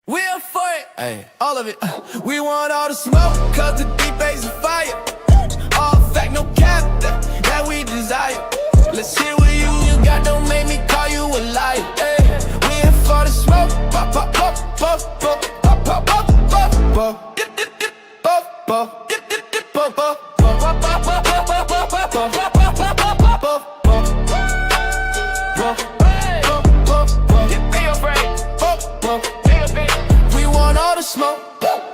We're for it, hey, all of it. We want all the smoke, cause the deep bass of fire. All fact, no cap, that we desire. Let's hear what you got, don't make me call you a liar. Hey, we're for the smoke, pop, pop, pop, pop, pop, pop, pop, pop, pop, pop, dip, dip, dip, pop, pop, dip, dip, dip, pop, pop, pop, pop, pop, pop, pop, pop, pop, pop, pop, pop, pop, pop, pop. We want all the smoke,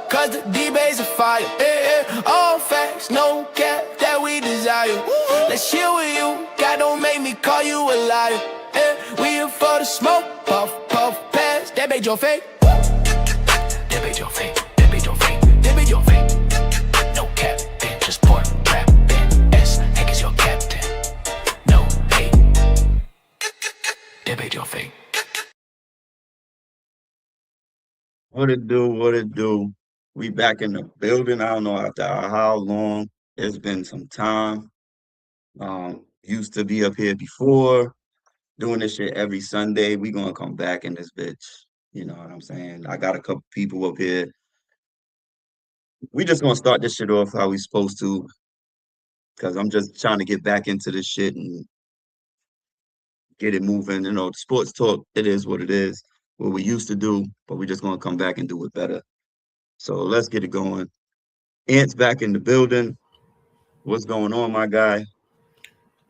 cause the D-Bay's a fire. All facts, no cap, that we desire. Let's hear what you got, don't make me call you a liar. We here for the smoke, puff, puff, pass, that made your fake. That made your fake, that made your fake, that made your fake. No cap, just port, rap, S, Hank is your captain. No hate, that made your fake. What it do? What it do? We back in the building. I don't know after how long. It's been some time. Used to be up here before, doing this shit every Sunday. We gonna come back in this bitch. You know what I'm saying? I got a couple people up here. We just gonna start this shit off how we supposed to, because I'm just trying to get back into this shit and get it moving. You know, sports talk, it is what it is, what we used to do, but we just gonna come back and do it better. So let's get it going. Ant's back in the building. What's going on, my guy?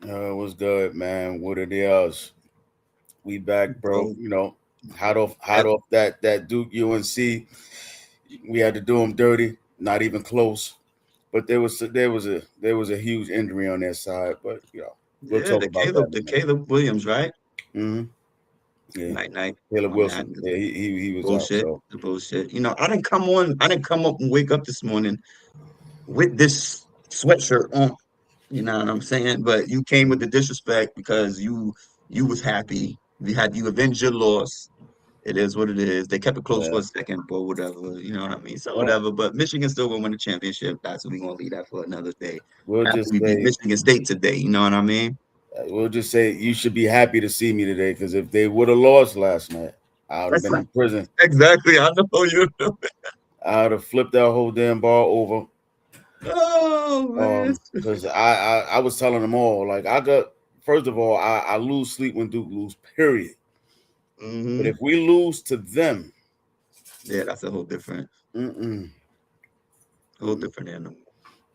What's good, man? What it is? We back, bro. You know, hot off that Duke UNC. We had to do them dirty, not even close. But there was a huge injury on their side. But you know, we'll talk about that. Caleb Williams, right? Mm-hmm. Yeah. Night. Caleb Wilson. Yeah, he was bullshit. out, so. The bullshit. You know, I didn't come up and wake up this morning with this sweatshirt on. You know what I'm saying? But you came with the disrespect because you was happy. You avenged your loss. It is what it is. They kept it close for a second, but whatever. You know what I mean? So whatever. But Michigan still gonna win the championship. That's what we're gonna leave that for another day. We'll just beat Michigan State today. You know what I mean? We'll just say you should be happy to see me today, because if they would have lost last night, I would have been in prison. Exactly. I know you. I would have flipped that whole damn ball over. Oh man! Because I was telling them all, like, first of all, I lose sleep when Duke lose, period. Mm-hmm. But if we lose to them, yeah, that's a whole different, whole different animal.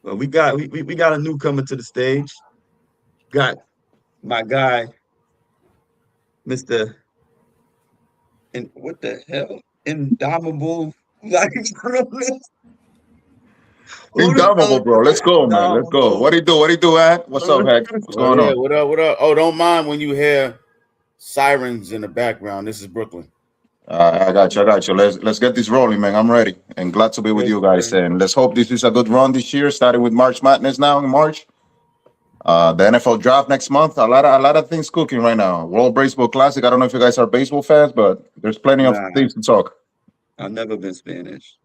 But we got a newcomer to the stage. Got my guy, Mr. And what the hell, Indomitable, like. Indomitable, bro. Let's go, man. Let's go. What do you do, Ed? What's up, Hank? What's going on? What up? Oh, don't mind when you hear sirens in the background. This is Brooklyn. I got you. Let's get this rolling, man. I'm ready and glad to be with you guys. And let's hope this is a good run this year, starting with March Madness now in March. The NFL draft next month. A lot of things cooking right now. World Baseball Classic. I don't know if you guys are baseball fans, but there's plenty of things to talk. I've never been Spanish.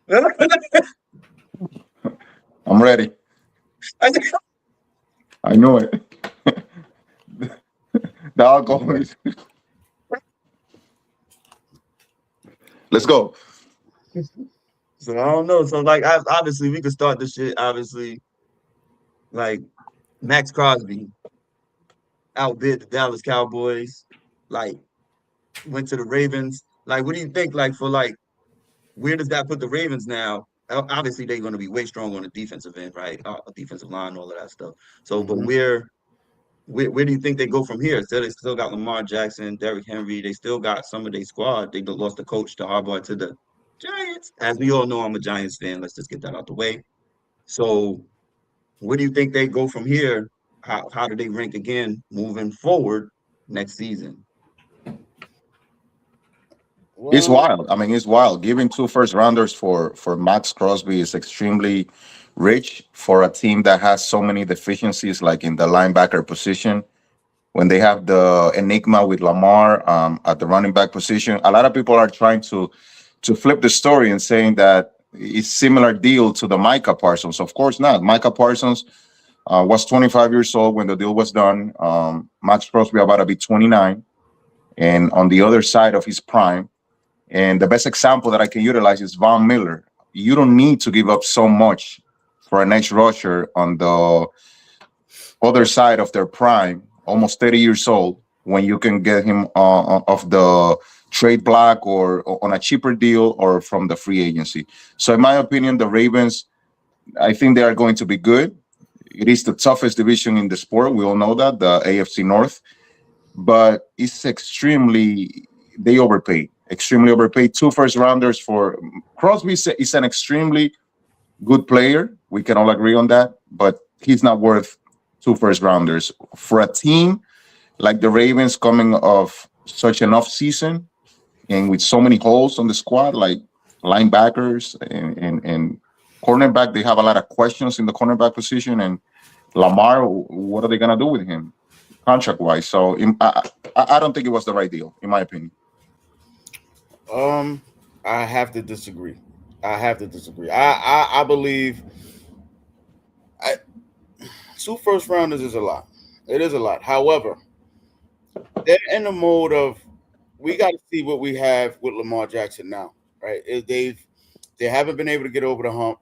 I'm ready. I know it. The alcohol is. Let's go. So I don't know. So like, obviously, we could start this shit. Obviously, like Max Crosby outbid the Dallas Cowboys. Like, went to the Ravens. Like, what do you think? Like, where does that put the Ravens now? Obviously, they're going to be way stronger on the defensive end, right? Defensive line, all of that stuff. So, but where do you think they go from here? So they still got Lamar Jackson, Derrick Henry. They still got some of their squad. They lost the coach to Harbaugh to the Giants. As we all know, I'm a Giants fan. Let's just get that out the way. So, where do you think they go from here? How do they rank again moving forward next season? It's wild. I mean, it's wild. Giving 2 first-rounders for Max Crosby is extremely rich for a team that has so many deficiencies, like in the linebacker position. When they have the enigma with Lamar at the running back position, a lot of people are trying to flip the story and saying that it's similar deal to the Micah Parsons. Of course not. Micah Parsons was 25 years old when the deal was done. Max Crosby about to be 29. and on the other side of his prime. And the best example that I can utilize is Von Miller. You don't need to give up so much for an edge rusher on the other side of their prime, almost 30 years old, when you can get him off the trade block or on a cheaper deal or from the free agency. So, in my opinion, the Ravens, I think they are going to be good. It is the toughest division in the sport. We all know that, the AFC North, but it's they overpaid, extremely overpaid. Two first rounders for Crosby is an extremely good player. We can all agree on that, but he's not worth two first rounders for a team like the Ravens coming off such an off season and with so many holes on the squad, like linebackers and cornerback. They have a lot of questions in the cornerback position. And Lamar, what are they going to do with him contract wise? So I don't think it was the right deal, in my opinion. Um, I have to disagree. I believe I, two first rounders is a lot. It is a lot. However, they're in the mode of we got to see what we have with Lamar Jackson now, right? They haven't been able to get over the hump.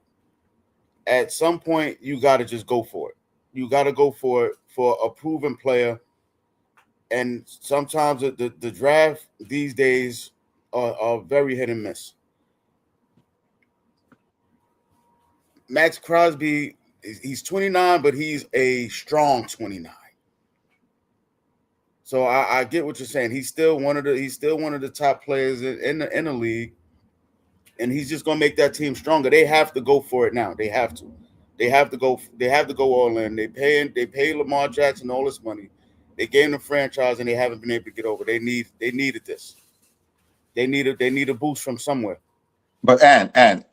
At some point, you got to just go for it. You got to go for it for a proven player. And sometimes the draft these days are very hit and miss. Max Crosby, he's 29, but he's a strong 29. So I get what you're saying. He's still one of the top players in the league, and he's just gonna make that team stronger. They have to go for it now. They have to. They have to go. They have to go all in. They pay Lamar Jackson all this money. They gave him the franchise, and they haven't been able to get over. They needed this. They need a boost from somewhere. But and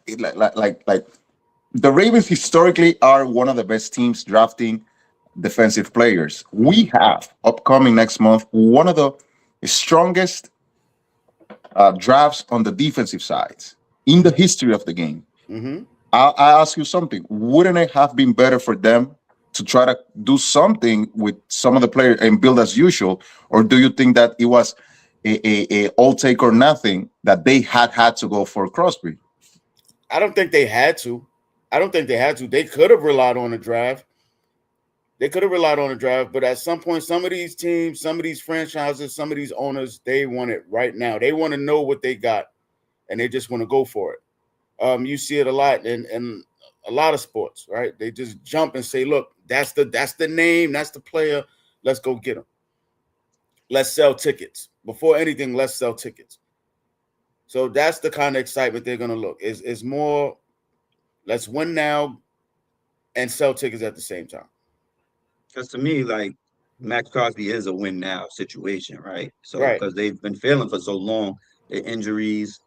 like the Ravens historically are one of the best teams drafting defensive players. We have upcoming next month one of the strongest drafts on the defensive sides in the history of the game. Mm-hmm. I ask you something. Wouldn't it have been better for them to try to do something with some of the players and build as usual? Or do you think that it was a all take or nothing that they had to go for Crosby? I don't think they had to. They could have relied on the draft. But at some point, some of these teams, some of these franchises, some of these owners, they want it right now. They want to know what they got, and they just want to go for it. You see it a lot in a lot of sports, right? They just jump and say, "Look, that's the name, that's the player. Let's go get him. Let's sell tickets. Before anything, let's sell tickets." So that's the kind of excitement they're gonna look. Is more, let's win now and sell tickets at the same time. Because to me, like Max Crosby is a win now situation, right? So Right. because they've been failing for so long, the injuries,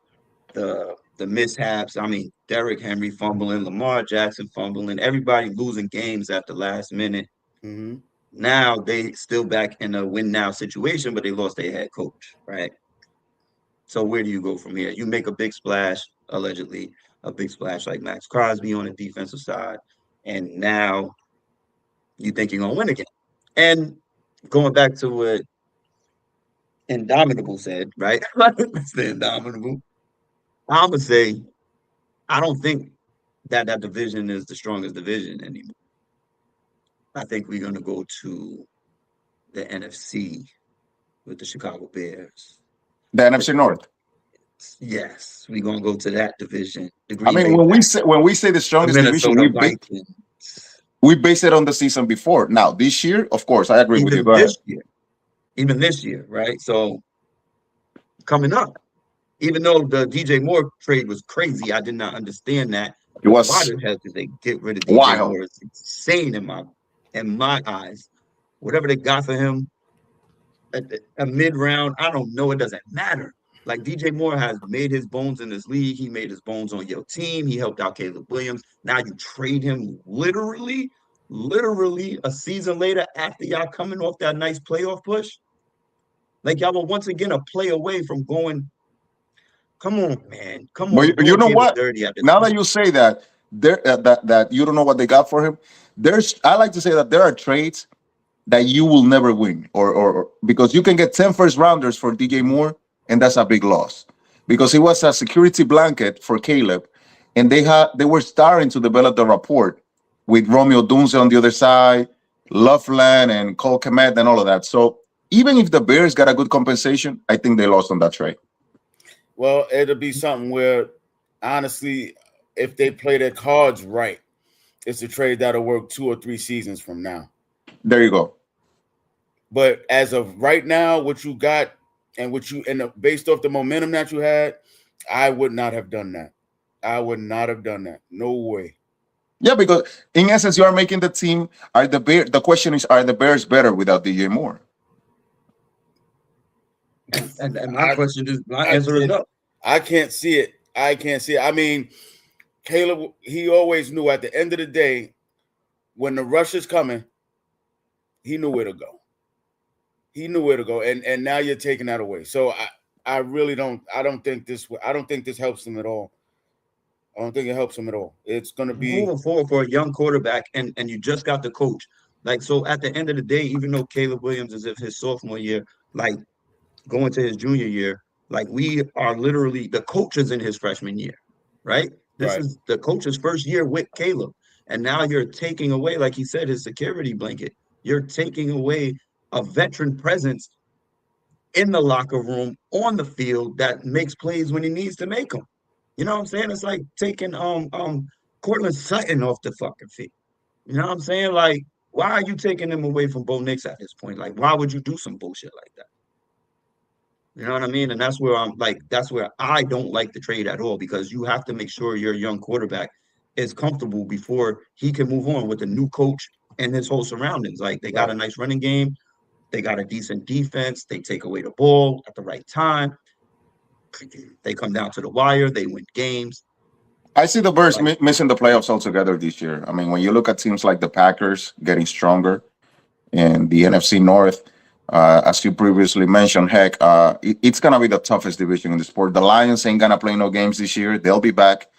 the mishaps. I mean, Derrick Henry fumbling, Lamar Jackson fumbling, everybody losing games at the last minute. Mm-hmm. Now they still back in a win now situation, but they lost their head coach, right? So where do you go from here? You make a big splash, allegedly a big splash like Max Crosby on the defensive side, and now you think you're gonna win again. And going back to what Indomitable said, right? That's the Indomitable. I'm gonna say I don't think that division is the strongest division anymore. I think we're gonna go to the NFC with the Chicago Bears. The NFC North. Yes, we're gonna go to that division. The I Green mean, Bay when we say the the strongest division, Minnesota Vikings. we base it on the season before. Now this year, of course, I agree with you. Even Go ahead. this year, right? So coming up, even though the DJ Moore trade was crazy, I did not understand that. It Why was the hell did they get rid of DJ wild. Moore? It's insane in my eyes. Whatever they got for him, a mid round, I don't know. It doesn't matter. Like DJ Moore has made his bones in this league. He made his bones on your team. He helped out Caleb Williams. Now you trade him literally a season later after y'all coming off that nice playoff push. Like y'all were once again a play away from going. Come on, man. Come on. But you Doing know Caleb what? dirty at this Now that point. you say that, that you don't know what they got for him. I like to say that there are trades that you will never win, or because you can get 10 first rounders for DJ Moore, and that's a big loss because it was a security blanket for Caleb, and they were starting to develop the rapport with Romeo Dunze on the other side, Loveland and Cole Kmet and all of that. So even if the Bears got a good compensation, I think they lost on that trade. Well, it'll be something where, honestly, if they play their cards right, it's a trade that'll work 2 or 3 seasons from now. There you go. But as of right now, what you got and based off the momentum that you had, I would not have done that. I would not have done that. No way. Yeah, because in essence, you are making the team. Are the Bear? The question is, are the Bears better without DJ Moore? And my answer is no. I can't see it. I can't see it. I mean, Caleb, he always knew at the end of the day, when the rush is coming, he knew where to go. He knew where to go, and now you're taking that away. So I really don't. I don't think this helps him at all. I don't think it helps him at all. It's going to be moving forward for a young quarterback, and you just got the coach. Like, so at the end of the day, even though Caleb Williams is in his sophomore year, like going to his junior year, like we are literally the coaches in his freshman year, right? This is the coach's first year with Caleb. And now you're taking away, like he said, his security blanket. You're taking away a veteran presence in the locker room, on the field, that makes plays when he needs to make them. You know what I'm saying? It's like taking Cortland Sutton off the fucking field. You know what I'm saying? Like, why are you taking him away from Bo Nix at this point? Like, why would you do some bullshit like that? You know what I mean? And that's where that's where I don't like the trade at all, because you have to make sure your young quarterback is comfortable before he can move on with a new coach and his whole surroundings. Like, they got a nice running game. They got a decent defense. They take away the ball at the right time. They come down to the wire. They win games. I see the Bears missing the playoffs altogether this year. I mean, when you look at teams like the Packers getting stronger and the NFC North, as you previously mentioned, heck, it's going to be the toughest division in the sport. The Lions ain't going to play no games this year. They'll be back.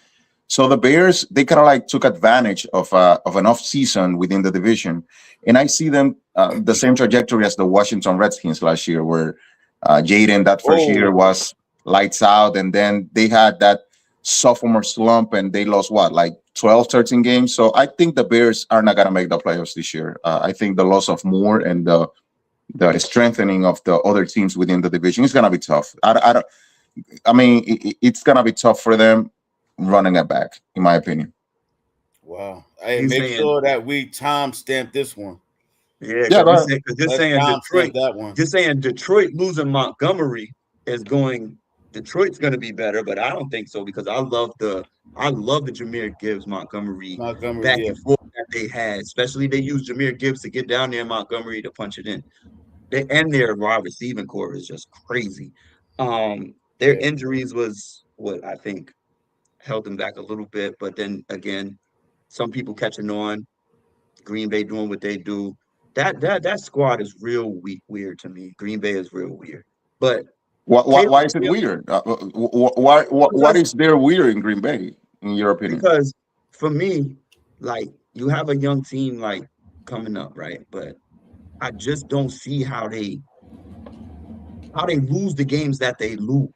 So the Bears, they kind of like took advantage of an off season within the division. And I see them the same trajectory as the Washington Redskins last year, where Jaden that first year was lights out. And then they had that sophomore slump and they lost like 12, 13 games. So I think the Bears are not going to make the playoffs this year. I think the loss of Moore and the strengthening of the other teams within the division is going to be tough. I mean, it's going to be tough for them running it back, in my opinion. Wow. Hey, make sure that we time stamp this one. Yeah, because you're saying Detroit. That one. You're saying Detroit losing Montgomery is going. Detroit's going to be better, but I don't think so, because I love the Jahmyr Gibbs Montgomery back and forth that they had. Especially they used Jahmyr Gibbs to get down there in Montgomery to punch it in. And their wide receiving core is just crazy. Their injuries was what I think held them back a little bit, but then again, some people catching on. Green Bay doing what they do. That squad is real weird to me. Green Bay is real weird. But why is it weird? What is there weird in Green Bay, in your opinion? Because for me, like, you have a young team like coming up, right? But I just don't see how they lose the games that they lose.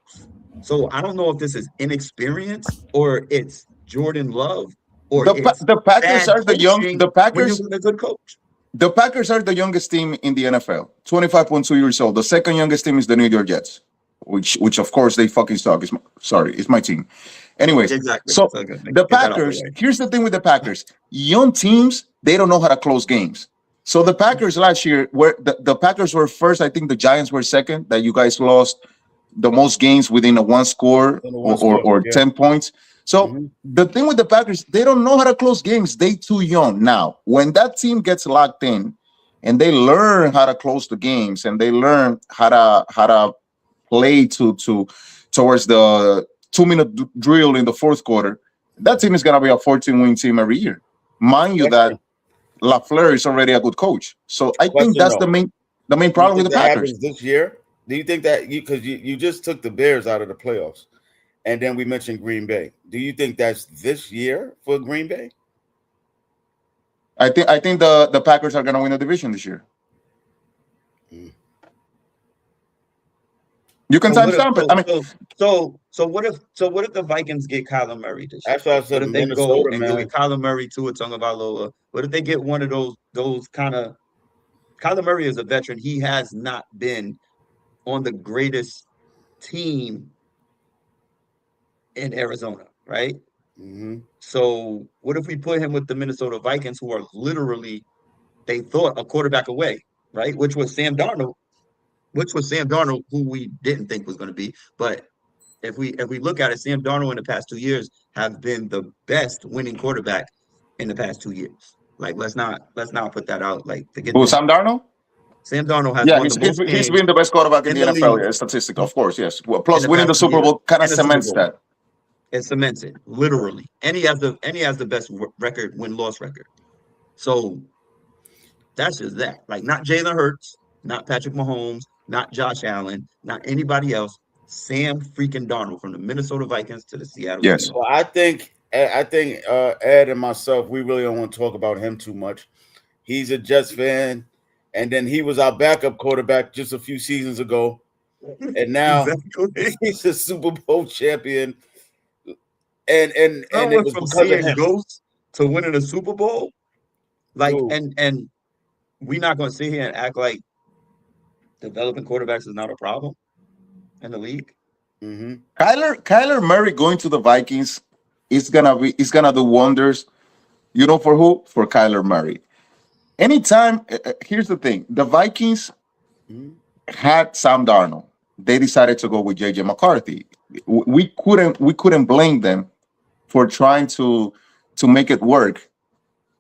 So I don't know if this is inexperience or it's Jordan Love or the Packers are the young. The Packers when you're a good coach. The Packers are the youngest team in the NFL, 25.2 years old. The second youngest team is the New York Jets, which of course they fucking suck. It's my team. Anyways, exactly. So the Packers, here's the thing with the Packers. Young teams, they don't know how to close games. So the Packers last year, where the Packers were first, I think the Giants were second, that you guys lost the most games within a one score or 10 points. So the thing with the Packers, they don't know how to close games. They too young. Now, when that team gets locked in and they learn how to close the games and they learn how to play towards the 2-minute drill in the fourth quarter, that team is gonna be a 14-win team every year. Mind you that LaFleur is already a good coach. So I think that's the main problem with the Packers this year. Do you think that because you just took the Bears out of the playoffs? And then we mentioned Green Bay. Do you think that's this year for Green Bay? I think the Packers are going to win the division this year. You can So what if timestamp it. I mean, what if the Vikings get Kyler Murray this year? That's why I What said if they go Minnesota, and go man. get Kyler Murray to a Tagovailoa? What if they get one of those kind of Kyler Murray is a veteran. He has not been on the greatest team in Arizona, right? Hmm. So what if we put him with the Minnesota Vikings, who are literally they thought a quarterback away, right? Which was Sam Darnold, who we didn't think was going to be. But if we look at it, Sam Darnold in the past 2 years have been the best winning quarterback in the past 2 years. Like let's not put that out. Like forget who, that. Sam Darnold? Sam Darnold has Yeah, won the most he's games been the best quarterback in in the the NFL. league Yeah, statistic, of course, yes. Well, in plus the winning past the two Super years Bowl kind of in the Super cements Bowl. that. It cements it literally, and he has the best record win loss record. So that's just that. Like not Jalen Hurts, not Patrick Mahomes, not Josh Allen, not anybody else. Sam freaking Darnold from the Minnesota Vikings to the Seattle Yes. Well, Seahawks. I think Ed and myself, we really don't want to talk about him too much. He's a Jets fan, and then he was our backup quarterback just a few seasons ago, and now Exactly. he's a Super Bowl champion, and I it went was from because of seeing him, ghosts to winning a Super Bowl. Like, dude. and we're not gonna sit here and act like developing quarterbacks is not a problem in the league. Hmm. Kyler Murray going to the Vikings is gonna do wonders. You know for who? For Kyler Murray. Anytime. Here's the thing: the Vikings Hmm. had Sam Darnold. They decided to go with JJ McCarthy. We couldn't blame them for trying to make it work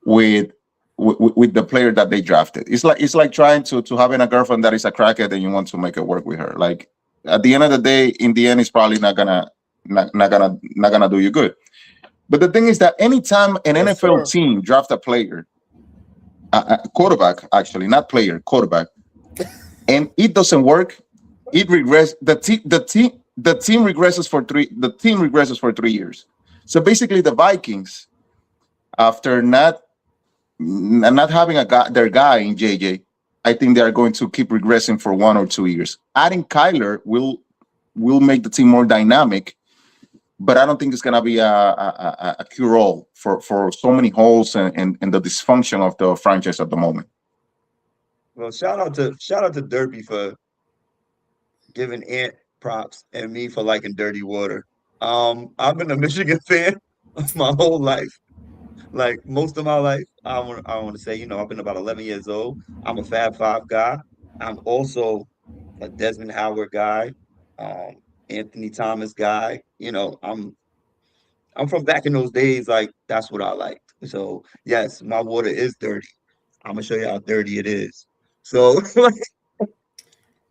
with with the player that they drafted. It's like trying to having a girlfriend that is a crackhead and you want to make it work with her. Like at the end of the day, in the end, it's probably not gonna do you good. But the thing is that anytime an Yes, NFL sir. team draft a player, a quarterback actually, not player, quarterback, and it doesn't work, it regress. The team regresses for three. The team regresses for 3 years. So basically, the Vikings, after not having their guy in JJ, I think they are going to keep regressing for 1 or 2 years. Adding Kyler will make the team more dynamic, but I don't think it's gonna be a cure all for so many holes and the dysfunction of the franchise at the moment. Well, shout out to Derby for giving Ant props and me for liking dirty water. I've been a Michigan fan my whole life. Like most of my life, I want to say, I've been about 11 years old. I'm a Fab Five guy. I'm also a Desmond Howard guy, um, Anthony Thomas guy. I'm from back in those days. Like that's what I liked. So yes, my water is dirty. I'm gonna show you how dirty it is. So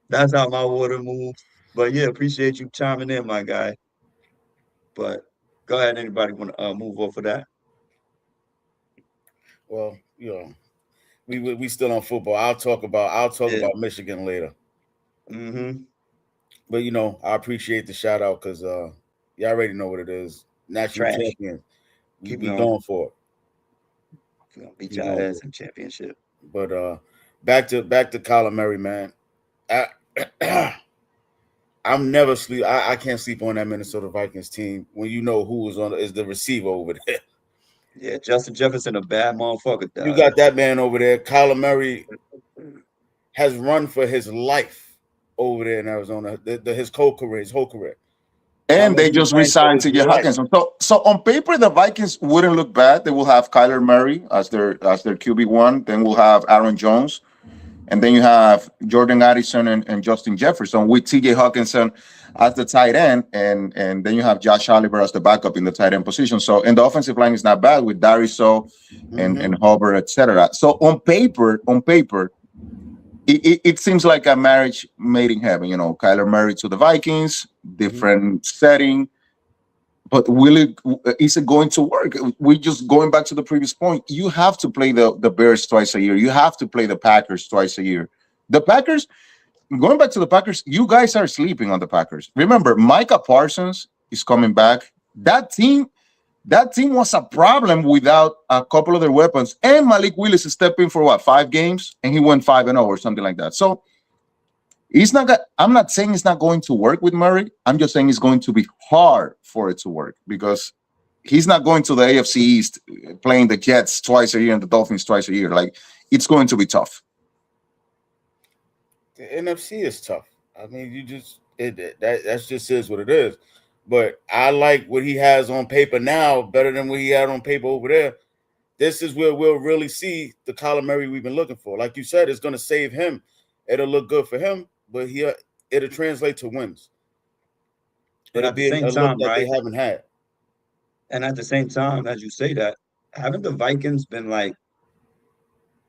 that's how my water moves. But yeah, appreciate you chiming in, my guy. But go ahead, anybody want to move off of that? Well, we still on football. I'll talk Yeah. about Michigan later. Mm-hmm. But I appreciate the shout out because you already know what it is. National Trash. champion. We Keep we going. going for it. We're gonna beat We your going ass for in championship. it. But back to Kyler Murray, man. I, I'm never sleep. I can't sleep on that Minnesota Vikings team when you know who is the receiver over there. Yeah, Justin Jefferson, a bad motherfucker, You dog. got that man over there. Kyler Murray has run for his life over there in Arizona. His whole career. And Kyler's they been just playing for re-signed his T.J. life. Hawkinson. So on paper, the Vikings wouldn't look bad. They will have Kyler Murray as their QB1. Then we'll have Aaron Jones, and then you have Jordan Addison and Justin Jefferson with T.J. Hawkinson as the tight end, and then you have Josh Oliver as the backup in the tight end position. So and the offensive line is not bad with Dariso and Mm-hmm. Hubbard, etc. So on paper, it seems like a marriage made in heaven. Kyler Murray to the Vikings, Mm-hmm. different setting, but is it going to work? We just going back to the previous point. You have to play the Bears twice a year. You have to play the Packers twice a year. The Packers, going back to the Packers, you guys are sleeping on the Packers. Remember, Micah Parsons is coming back. That team was a problem without a couple of their weapons. And Malik Willis is stepping for what, 5 games, and he went 5-0 or something like that. So He's not. I'm not saying it's not going to work with Murray. I'm just saying it's going to be hard for it to work because he's not going to the AFC East playing the Jets twice a year and the Dolphins twice a year. Like it's going to be tough. The NFC is tough. I mean, you just that's just is what it is. But I like what he has on paper now better than what he had on paper over there. This is where we'll really see the Kyler Murray we've been looking for. Like you said, it's going to save him. It'll look good for him, but it'll translate to wins. But It'll at the be same a look time, that they right? haven't had. And at the same time, as you say that, haven't the Vikings been like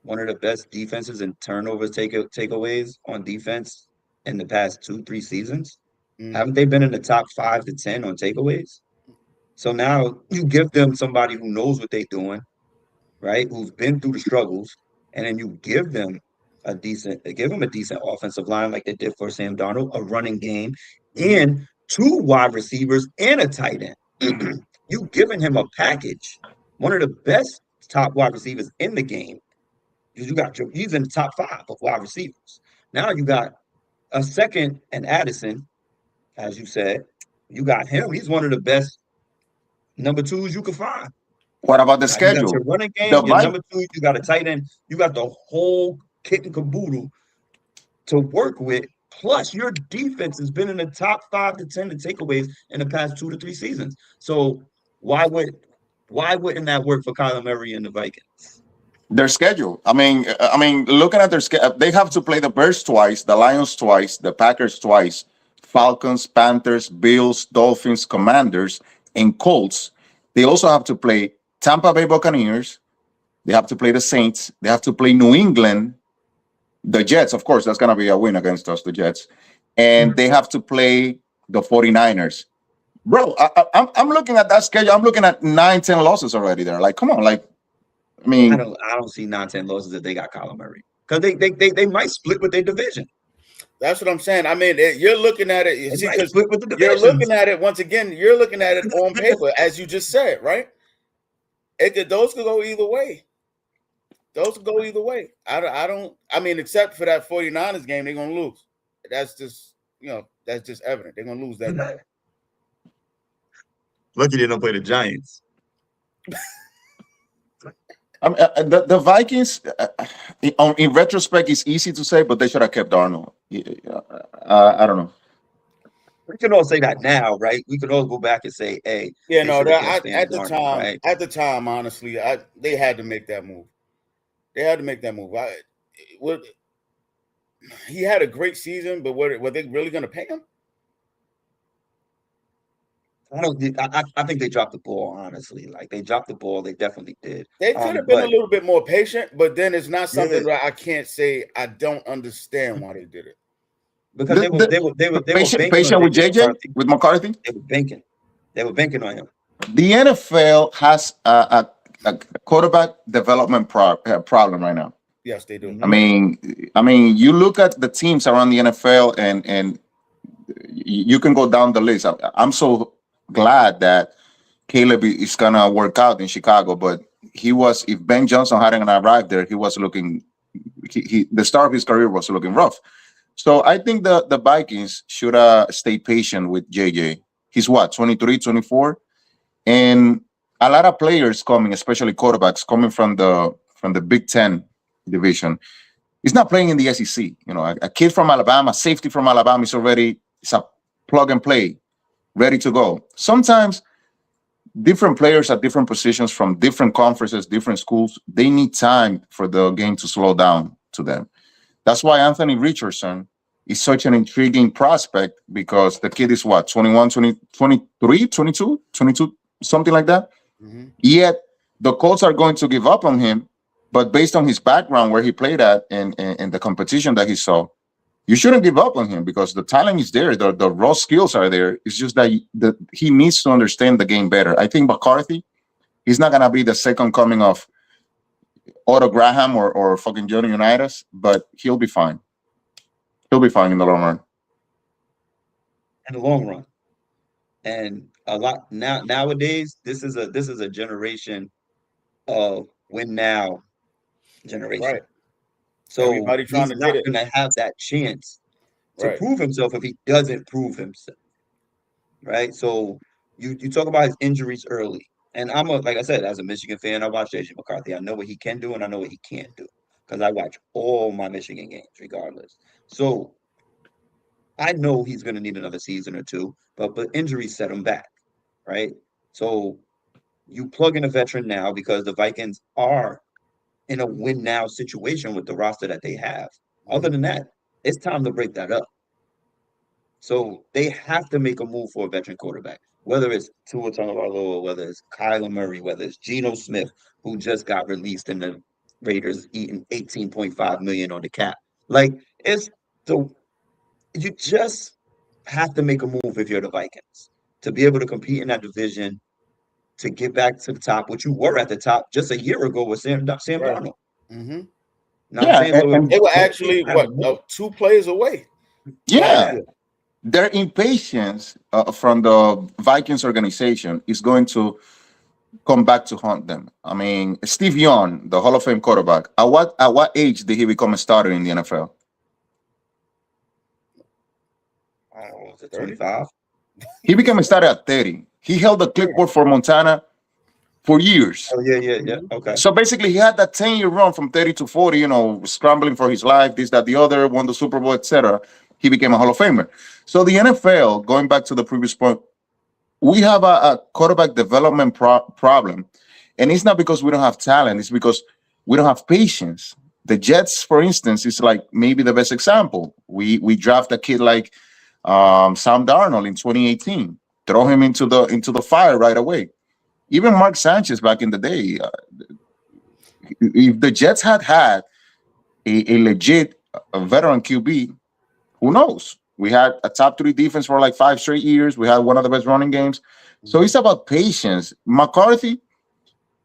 one of the best defenses in turnovers takeaways on defense in the past 2, 3 seasons? Haven't Mm-hmm. they been in the top 5 to 10 on takeaways? So now you give them somebody who knows what they're doing, right? Who's been through the struggles, and then you give them a decent offensive line like they did for Sam Darnold, a running game, Mm-hmm. and two wide receivers and a tight end. You giving him a package, one of the best top wide receivers in the game. He's in the top 5 of wide receivers. Now you got a second and Addison, as you said. You got him. He's one of the best number twos you can find. What about the Now you got schedule? your running game, The your Vikings. number two, you got a tight end, you got the whole kit and caboodle to work with. Plus, your defense has been in the top 5 to 10 in takeaways in the past 2 to 3 seasons. So why would why wouldn't that work for Kyler Murray and the Vikings? Their schedule. I mean, looking at their schedule, they have to play the Bears twice, the Lions twice, the Packers twice, Falcons, Panthers, Bills, Dolphins, Commanders, and Colts. They also have to play Tampa Bay Buccaneers. They have to play the Saints. They have to play New England, the Jets. Of course, that's going to be a win against us, the Jets. And they have to play the 49ers. Bro, I'm looking at that schedule. I'm looking at 9, 10 losses already there. Like, come on. Like, I I mean, don't see 9, 10 losses if they got Kyler Murray. Because they might split with their division. That's what I'm saying. I mean, you're looking at it. You They see, might because split with the you're divisions. looking at it once again. You're looking at it on paper, as you just said, right? Those could go either way. Those could go either way. I don't. I mean, except for that 49ers game, they're gonna lose. That's just that's just evident. They're gonna lose that game. Lucky they don't play the Giants. the Vikings, in retrospect, it's easy to say, but they should have kept Darnold. I don't know. We can all say that now, right? We could all go back and say, hey, Yeah, they no. should have kept Sam At the Darnold, time, right? honestly, they had to make that move. They had to make that move. He had a great season, but were they really going to pay him? I think they dropped the ball, honestly. Like they dropped the ball, they definitely did. They could have been a But little bit more patient, but then it's not something yeah, that I can't say I don't understand why they did it. because they were banking on Patient with JJ JJ, McCarthy. with McCarthy. They were banking. They were banking on him. The NFL has a quarterback development problem right now. Yes, they do. I Mm-hmm. mean, you look at the teams around the NFL, and you can go down the list. I'm so glad that Caleb is gonna work out in Chicago, but if Ben Johnson hadn't arrived there, he was looking. The start of his career was looking rough. So I think the Vikings should stay patient with JJ. He's what, 23, 24? And a lot of players coming, especially quarterbacks coming from the Big Ten division. He's not playing in the SEC. A kid from Alabama, safety from Alabama it's a plug and play, ready to go. Sometimes different players at different positions from different conferences, different schools, they need time for the game to slow down to them. That's why Anthony Richardson is such an intriguing prospect because the kid is what, 21, 20, 23, 22, 22, something like that. Mm-hmm. Yet the Colts are going to give up on him. But based on his background, where he played at, and the competition that he saw, you shouldn't give up on him because the talent is there. The raw skills are there. It's just that he needs to understand the game better. I think McCarthy, he's not going to be the second coming of Otto Graham or fucking Johnny Unitas, but he'll be fine. He'll be fine in the long run. In the long run. And a lot nowadays, this is a generation of win now generation. Right. So Everybody trying he's to not get it. going to have that chance to Right. prove himself if he doesn't prove himself, right? So you talk about his injuries early, and like I said, as a Michigan fan, I watch JJ McCarthy. I know what he can do, and I know what he can't do because I watch all my Michigan games, regardless. So I know he's going to need another season or two, but injuries set him back, right? So you plug in a veteran now because the Vikings are in a win now situation with the roster that they have. Other Mm-hmm. than that, it's time to break that up. So they have to make a move for a veteran quarterback, whether it's Tua Tagovailoa, whether it's Kyler Murray, whether it's Geno Smith, who just got released and the Raiders eating 18.5 million on the cap. Like it's the you just have to make a move if you're the Vikings to be able to compete in that division to get back to the top, which you were at the top just a year ago with Sam Right. Darnold. Mm-hmm. You know what I'm Yeah, saying? So They were most teams actually have a what move. 2 plays away last yeah. Yeah. year. Their impatience from the Vikings organization is going to come back to haunt them. I mean, Steve Young, the Hall of Fame quarterback, at what age did he become a starter in the NFL? I don't know, was it 30. 25? He became a starter at 30. He held the Yeah. clipboard for Montana for years. Oh, yeah, yeah, yeah. Mm-hmm. Okay. So basically, he had that 10-year run from 30 to 40, scrambling for his life, this, that, the other, won the Super Bowl, etc. He became a Hall of Famer. So the NFL, going back to the previous point, we have a quarterback development problem. And it's not because we don't have talent, it's because we don't have patience. The Jets, for instance, is like maybe the best example. We draft a kid like Sam Darnold in 2018, throw him into the fire right away. Even Mark Sanchez back in the day, if the Jets had a legit veteran QB, who knows? We had a top three defense for like 5 straight years. We had one of the best running games. So it's about patience. McCarthy,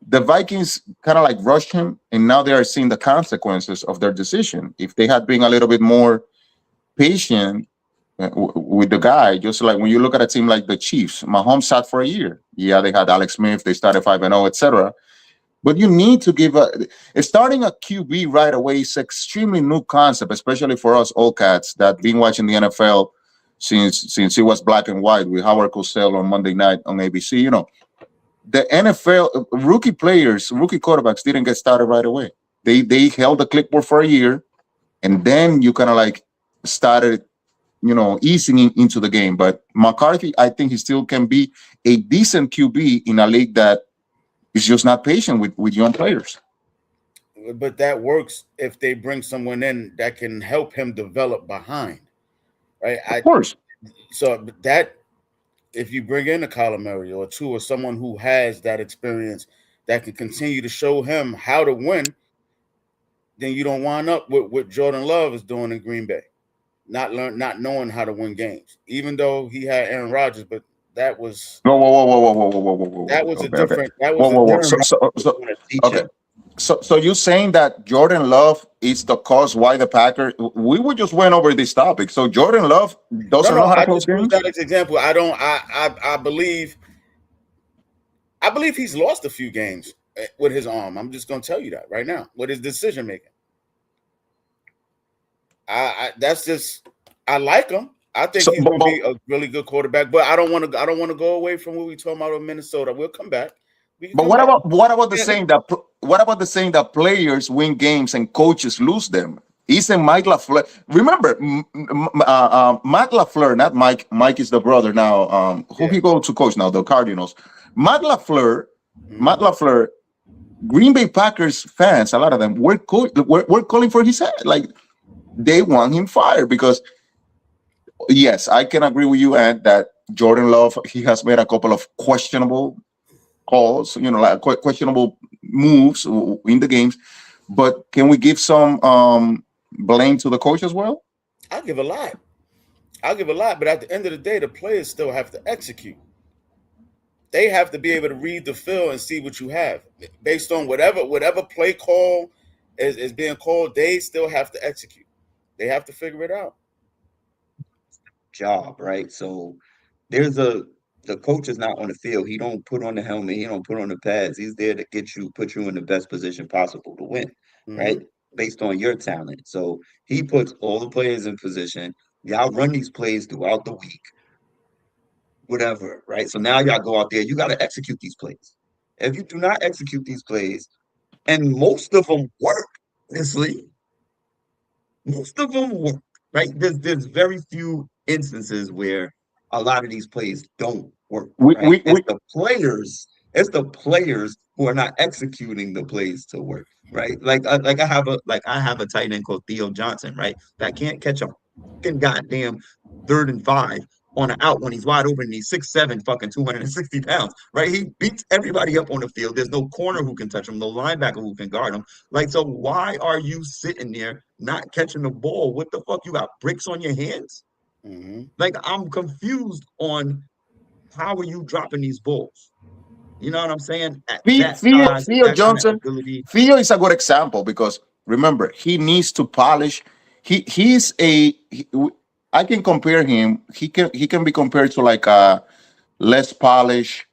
the Vikings kind of like rushed him, and now they are seeing the consequences of their decision. If they had been a little bit more patient with the guy, just like when you look at a team like the Chiefs, Mahomes sat for a year. Yeah, they had Alex Smith, they started 5-0, etc. But you need to give starting a QB right away is extremely new concept, especially for us old cats that been watching the NFL since it was black and white with Howard Cosell on Monday night on ABC. The NFL rookie players, rookie quarterbacks didn't get started right away. They held the clipboard for a year, and then you kind of like started, easing into the game. But McCarthy, I think he still can be a decent QB in a league that is just not patient with young players. But that works if they bring someone in that can help him develop behind, right? Of course. So that if you bring in a Kyler Murray or two or someone who has that experience that can continue to show him how to win, then you don't wind up with what Jordan Love is doing in Green Bay, not knowing how to win games. Even though he had Aaron Rodgers, but that was Whoa, whoa, whoa, whoa, whoa, whoa, whoa, whoa, whoa, that whoa. was a Okay, okay. different that Whoa, was a whoa, whoa. Aaron different. Rodgers is going to teach Okay. him. So you're saying that Jordan Love is the cause why the Packers? We would just went over this topic. So Jordan Love No, doesn't no, know how to I close just use games. that as example. I don't. I believe he's lost a few games with his arm. I'm just gonna tell you that right now. With his decision making, I that's just I like him. I think So, he's gonna be a really good quarterback. But I don't want to. I don't want to go away from what we talking about in Minnesota. We'll come back. We can but come what back. about what about the Yeah, saying that what about the saying that players win games and coaches lose them? Isn't Mike LaFleur? Remember, Matt LaFleur, not Mike. Mike is the brother now. Who yeah. he go to coach now? The Cardinals. Matt LaFleur. Matt Mm-hmm. LaFleur. Green Bay Packers fans, a lot of them were calling for his head. Like they want him fired because yes, I can agree with you, and that Jordan Love he has made a couple of questionable calls, like questionable moves in the games. But can we give some blame to the coach as well? I'll give a lot. I'll give a lot. But at the end of the day, the players still have to execute. They have to be able to read the field and see what you have based on whatever play call is being called. They still have to execute. They have to figure it out. Job, right? So there's a the coach is not on the field. He don't put on the helmet. He don't put on the pads. He's there to put you in the best position possible to win, Mm-hmm. right? Based on your talent. So he puts all the players in position. Y'all run these plays throughout the week, whatever, right? So now y'all go out there, you got to execute these plays. If you do not execute these plays, and most of them work, honestly, most of them work, right? There's very few instances where a lot of these plays don't work, We right? we we It's the players who are not executing the plays to work, right? Like I have a tight end called Theo Johnson, right? That can't catch a fucking goddamn 3rd and 5 on an out when he's wide open and he's 6'7", fucking 260 pounds, right? He beats everybody up on the field. There's no corner who can touch him, no linebacker who can guard him. Like, so why are you sitting there not catching the ball? What the fuck? You got bricks on your hands? Mm-hmm. Like, I'm confused on how are you dropping these balls? You know what I'm saying? At that size, with Theo that kind of Johnson, ability. Theo is a good example because remember he needs to polish. He's a I can compare him. He can be compared to like a less polished,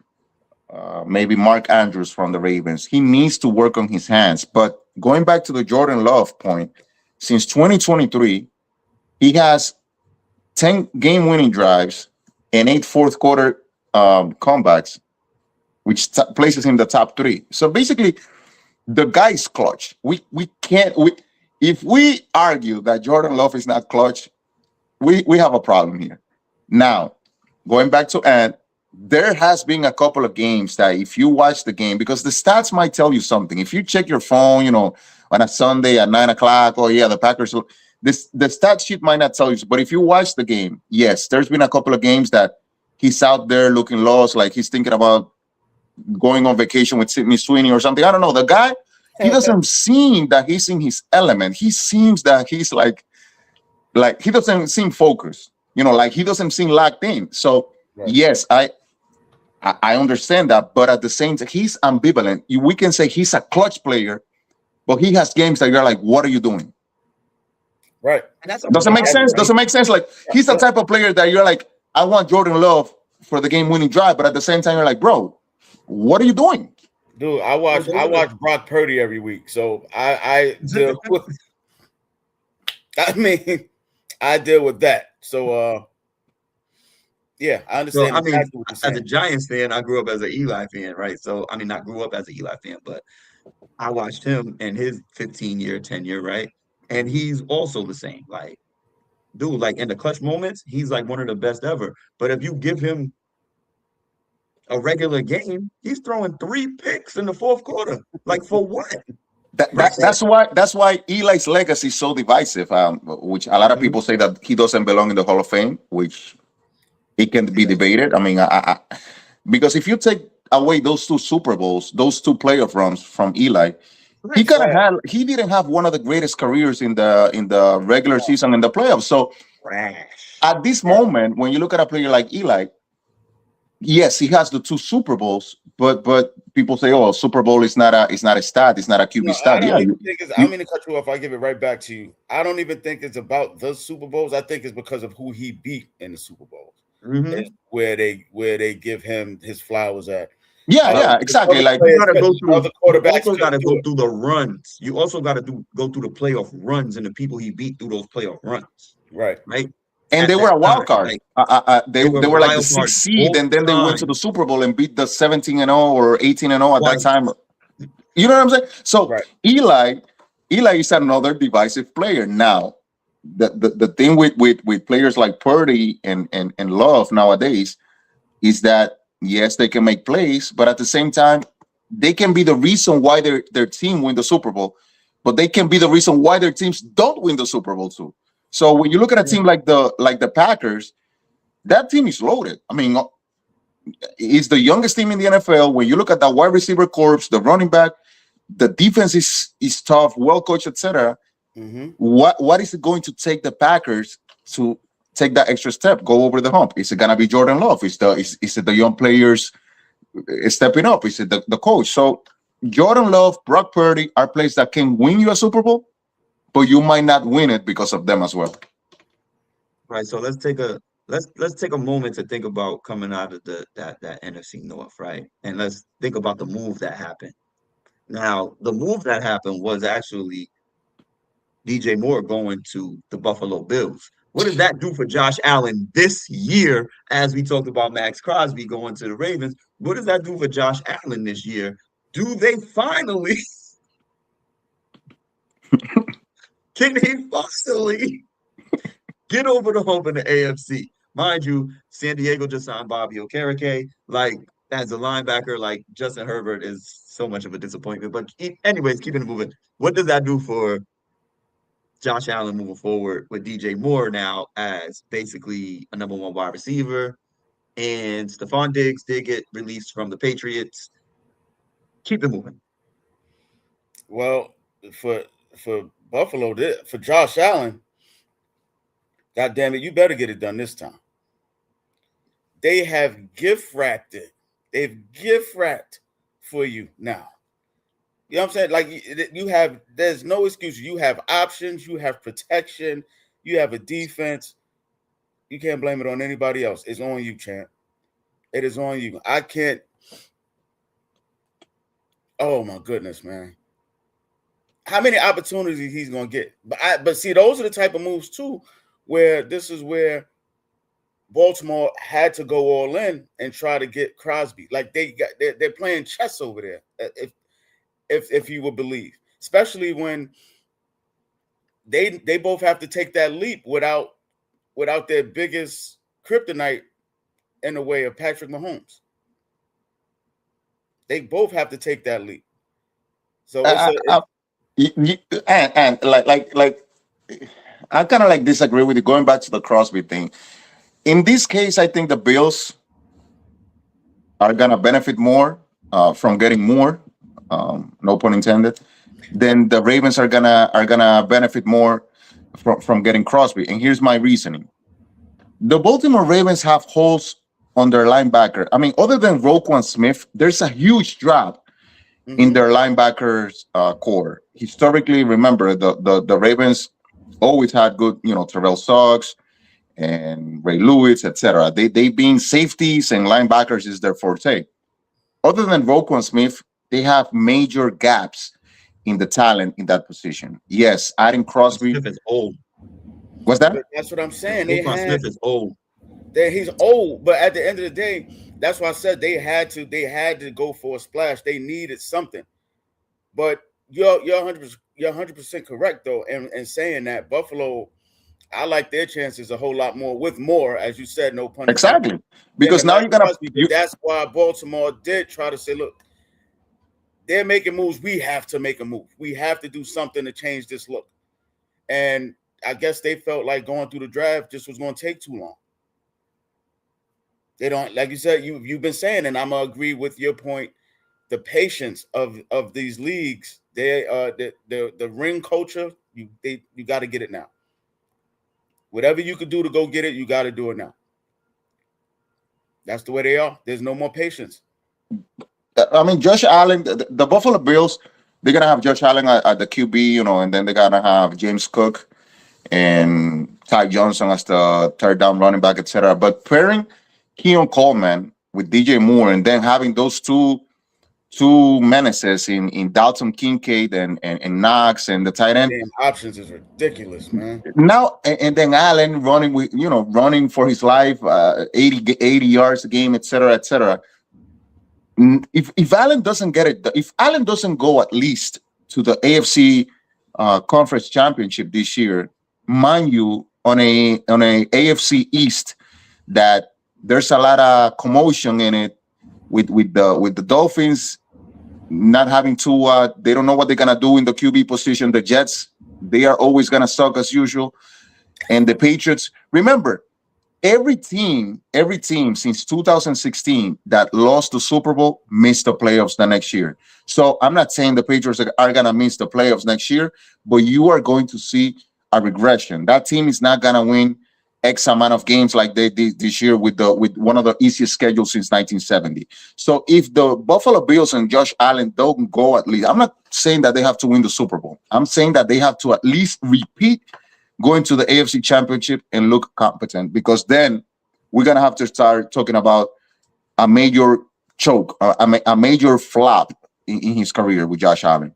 maybe Mark Andrews from the Ravens. He needs to work on his hands. But going back to the Jordan Love point, since 2023, he has 10 game winning drives and 8 fourth quarter comebacks, which places him the top 3. So basically, the guy is clutch. We can't we if we argue that Jordan Love is not clutch, we have a problem here. Now, going back to Ant, there has been a couple of games that if you watch the game, because the stats might tell you something. If you check your phone, on a Sunday at 9 o'clock, oh yeah, the Packers. This the stat sheet might not tell you, but if you watch the game, yes, there's been a couple of games that he's out there looking lost, like he's thinking about going on vacation with Sidney Sweeney or something. I don't know. The guy, he doesn't seem that he's in his element. He seems that he's like he doesn't seem focused. Like he doesn't seem locked in. So Right. yes, I understand that, but at the same time, he's ambivalent. We can say he's a clutch player, but he has games that you're like, what are you doing? Right. And that's a Doesn't make problem, sense. right? Doesn't make sense. Like he's the Yeah. type of player that you're like, I want Jordan Love for the game winning drive, but at the same time, you're like, bro, what are you doing? Dude, I watch Brock Purdy every week, so I deal with. I mean, I deal with that. So yeah, I So understand I mean, exactly what you're as a saying. Giants fan, I grew up as an Eli fan, right? So I mean, not grew up as an Eli fan, but I watched him and his 15-year tenure, right? And Mhm. he's also the same. Like, dude, like in the clutch moments, he's like one of the best ever. But if you give him a regular game, he's throwing 3 picks in the fourth quarter. Like for what? That, Right? that that's why Eli's legacy is so divisive. Which a lot of Mhm. people say that he doesn't belong in the Hall of Fame, which it can See, be that's true. debated. I mean, because if you take away those 2 Super Bowls, those 2 playoff runs from Eli, Trash. he didn't have one of the greatest careers in the regular season and the playoffs. So Trash. at this moment, when you look at a player like Eli, yes, he has the 2 Super Bowls, but people say, oh, Super Bowl is not a stat, it's not a QB No, I stat. don't Yeah, even think it's. I you don't mean to cut you off. I give it right back to you. I don't even think it's about the Super Bowls. I think it's because of who he beat in the Super Bowls. Is Hmm. where they give him his flowers at. yeah, Other, yeah, exactly. other Like You players, gotta go through. other You quarterbacks also gotta couldn't do go it. through the runs. You also gotta go through the playoff runs and the people he beat through those playoff runs, Right. right? and they At were that a wild time, card. like They they were they were like the wild sixth cards seed, both and then they went to the times, Super Bowl and beat the 17-0 or 18-0 at that twice. time. You know what I'm saying? So Right. Eli, Eli is another divisive player. Now, the thing with players like Purdy and Love nowadays is that yes, they can make plays, but at the same time, they can be the reason why their team win the Super Bowl, but they can be the reason why their teams don't win the Super Bowl too. So when you look at a Yeah. team like the Packers, that team is loaded. I mean, it's the youngest team in the NFL. When you look at the wide receiver corps, the running back, the defense is tough, well coached, etc. Mm-hmm. What is it going to take the Packers to take that extra step, go over the hump? Is it gonna be Jordan Love? Is it the young players stepping up? Is it the coach? So Jordan Love, Brock Purdy are players that can win you a Super Bowl, but you might not win it because of them as well. Right. So let's take a moment to think about coming out of that NFC North, right? And let's think about the move that happened. Now, the move that happened was actually DJ Moore going to the Buffalo Bills. What does that do for Josh Allen this year? As we talked about Max Crosby going to the Ravens, what does that do for Josh Allen this year? Do they finally, can they finally get over the hump in the AFC? Mind you, San Diego just signed Bobby Okereke. Like, as a linebacker, like Justin Herbert is so much of a disappointment. But anyways, keeping it moving. What does that do for Josh Allen moving forward with DJ Moore now as basically a number one wide receiver? And Stephon Diggs did get released from the Patriots. Keep it moving. Well, for for Buffalo, for Josh Allen, God damn it, you better get it done this time. They have gift wrapped it. They've gift wrapped for you now. You know what I'm saying? Like you have, there's no excuse. You have options, you have protection, you have a defense. You can't blame it on anybody else. It's on you, champ. It is on you. I can't. Oh my goodness, man. How many opportunities he's gonna get? But see, those are the type of moves too, where this is where Baltimore had to go all in and try to get Crosby. Like they're playing chess over there. If you would believe, especially when they both have to take that leap without their biggest kryptonite in the way of Patrick Mahomes. They both have to take that leap. So and like I kind of like disagree with you. Going back to the Crosby thing, in this case, I think the Bills are gonna benefit more from getting more, no pun intended. Then the Ravens are gonna benefit more from getting Crosby. And here's my reasoning: the Baltimore Ravens have holes on their linebacker. I mean, other than Roquan Smith, there's a huge drop in their linebackers core. Historically, remember the Ravens always had good, Terrell Suggs and Ray Lewis, etc. They being safeties and linebackers is their forte. Other than Roquan Smith, they have major gaps in the talent in that position. Yes, adding Crosby. Smith is old. What's that? That's what I'm saying. Smith is old. He's old, but at the end of the day, that's why I said they had to go for a splash. They needed something. But you're 100% correct though, and saying that Buffalo, I like their chances a whole lot more with more, as you said, no pun intended. Exactly. Because now you're gonna. That's why Baltimore did try to say, look, they're making moves. We have to make a move. We have to do something to change this look. And I guess they felt like going through the draft just was going to take too long. They don't, like you said, you've been saying, and I'm gonna agree with your point. The patience of these leagues, the ring culture, you got to get it now. Whatever you could do to go get it, you got to do it now. That's the way they are. There's no more patience. I mean, Josh Allen, the Buffalo Bills, they're gonna have Josh Allen at the QB, and then they're gonna have James Cook and Ty Johnson as the third down running back, etc. But pairing Keon Coleman with DJ Moore and then having those two menaces in Dalton Kincaid and Knox and the tight end. Damn, options is ridiculous, man. Now and then Allen running for his life, 80 yards a game, etc., etc. If Allen doesn't get it, if Allen doesn't go at least to the AFC Conference Championship this year, mind you, on a AFC East that there's a lot of commotion in it with the Dolphins not having to. They don't know what they're gonna do in the QB position. The Jets, they are always gonna suck as usual, and the Patriots. Remember, every team since 2016 that lost the Super Bowl missed the playoffs the next year. So I'm not saying the Patriots are gonna miss the playoffs next year, but you are going to see a regression. That team is not gonna win X amount of games like they did this year with one of the easiest schedules since 1970. So if the Buffalo Bills and Josh Allen don't go at least, I'm not saying that they have to win the Super Bowl. I'm saying that they have to at least repeat going to the AFC Championship and look competent, because then we're going to have to start talking about a major choke, a major flop in his career with Josh Allen.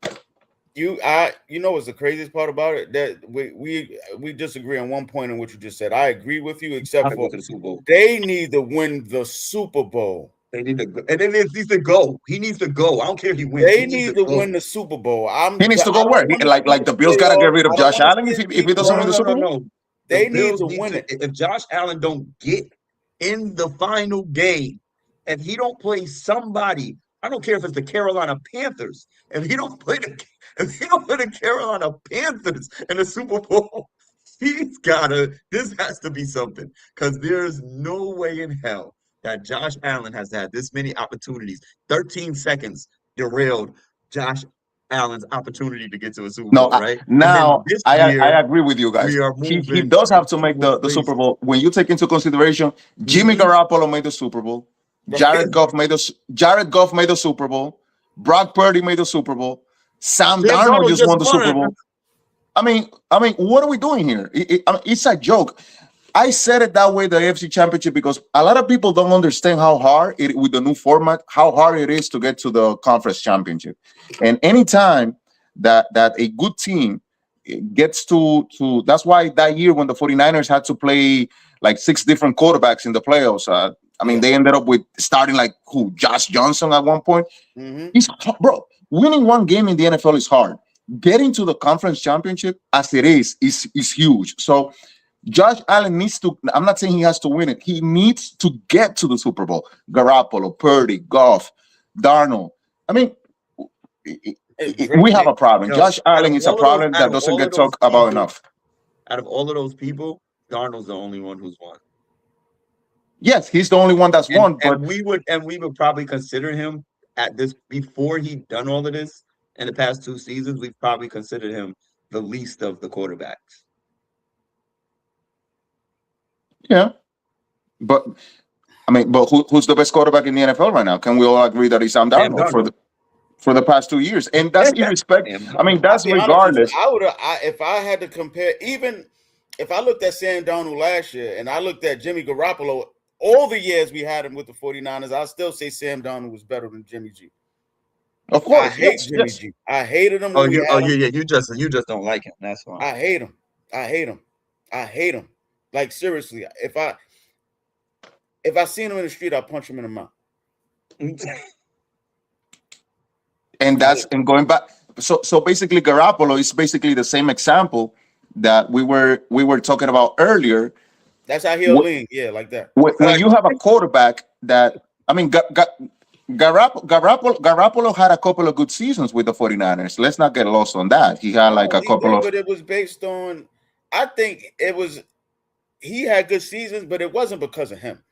You know what's the craziest part about it? That we disagree on one point in what you just said. I agree with you, except Gotta go for to the Super Bowl. they need to win the Super Bowl. They need to go. And then he needs to go. He needs to go. I don't care if he wins. He They needs need to to go. win the Super Bowl. He needs to I go where? don't want to see Like the the Bills got to get playoffs. rid of I don't Josh want to Allen see if it if he deep doesn't run. win the Super Bowl. No. They The need Bills to need win to. it. If Josh Allen don't get in the final game, if he don't play somebody, I don't care if it's the Carolina Panthers. If he don't play the Carolina Panthers in the Super Bowl, this has to be something. Because there's no way in hell that Josh Allen has had this many opportunities. 13 seconds derailed Josh Allen's opportunity to get to a Super No, Bowl, right? And then now this I year, agree with you guys. we are He moving does have to two make more the Super places. Bowl. When you take into consideration, Jimmy Mhm. Garoppolo made the Super Bowl, Jared Goff made the Super Bowl, Brock Purdy made the Super Bowl, Sam Sam Darnold Darnold just just won the won Super it. Bowl. I mean, what are we doing here? It's a joke. I said it that way, the AFC Championship, because a lot of people don't understand how hard it with the new format, how hard it is to get to the conference championship. And anytime that a good team gets to that's why that year when the 49ers had to play like 6 different quarterbacks in the playoffs, I mean, they ended up with starting like Josh Johnson at one point. Mm-hmm. Bro, winning one game in the NFL is hard. Getting to the conference championship as it is huge. So Josh Allen needs to. I'm not saying he has to win it. He needs to get to the Super Bowl. Garoppolo, Purdy, Goff, Darnold. I mean, we have a problem. Yo, Josh Allen is a problem that doesn't get talked about enough. Out of all of those people, Darnold's the only one who's won. Yes, he's the only one that's won. But And we would probably consider him at this before he done all of this in the past 2 seasons. We've probably considered him the least of the quarterbacks. yeah, but I mean, but who's the best quarterback in the NFL right now? Can we all agree that it's Sam Sam Darnold Darnold. for the past 2 years? And that's irrespective. Sam I mean, Darnold. that's I'll be honest with you, regardless. I would have. If I had to compare, even if I looked at Sam Darnold last year and I looked at Jimmy Garoppolo, all the years we had him with the 49ers, I'll still say Sam Darnold was better than Jimmy G. Of course, I hate yes, Jimmy yes. G. I hated him Oh, when we had him. yeah. You just don't like him. That's fine. I hate him. I hate him. I hate him. Like seriously, if I seen him in the street, I'd punch him in the mouth. And going back, so basically Garoppolo is basically the same example that we were talking about earlier. That's how he'll lean, yeah, like that. When you have a quarterback that, I mean, Garoppolo had a couple of good seasons with the 49ers. Let's not get lost on that. He had like a couple of, but it was based on, I think it was, he had good seasons, but it wasn't because of him.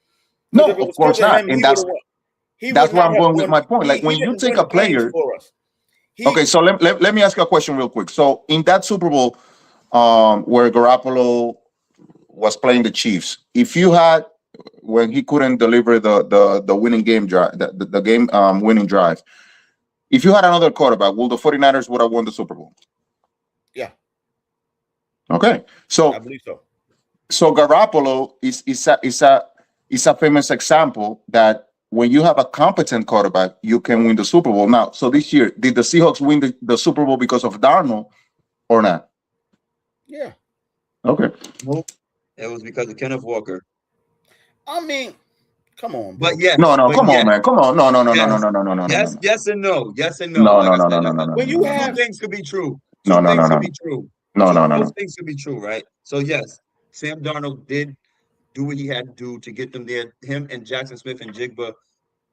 No, of course not. And that's where I'm going with my point. Like when you take a player for us. Okay, so let me ask you a question real quick. So in that Super Bowl, where Garoppolo was playing the Chiefs, if you had when he couldn't deliver the winning game drive, the game winning drive, if you had another quarterback, will the 49ers would have won the Super Bowl? Yeah. Okay, so I believe so. So Garoppolo is a famous example that when you have a competent quarterback, you can win the Super Bowl. Now, so this year, did the Seahawks win the Super Bowl because of Darnold or not? Yeah. Okay. Nope. It was because of Kenneth Walker. I mean, come on, bro. But yes. No, come yes. on, man. Come on. No. Yes, yes and no. Yes and no. No, Like no, I said, no. When you have two things could be true. No. Be true. No. Those things could be true, right? So yes, Sam Darnold did do what he had to do to get them there. Him and Jackson Smith and Jigba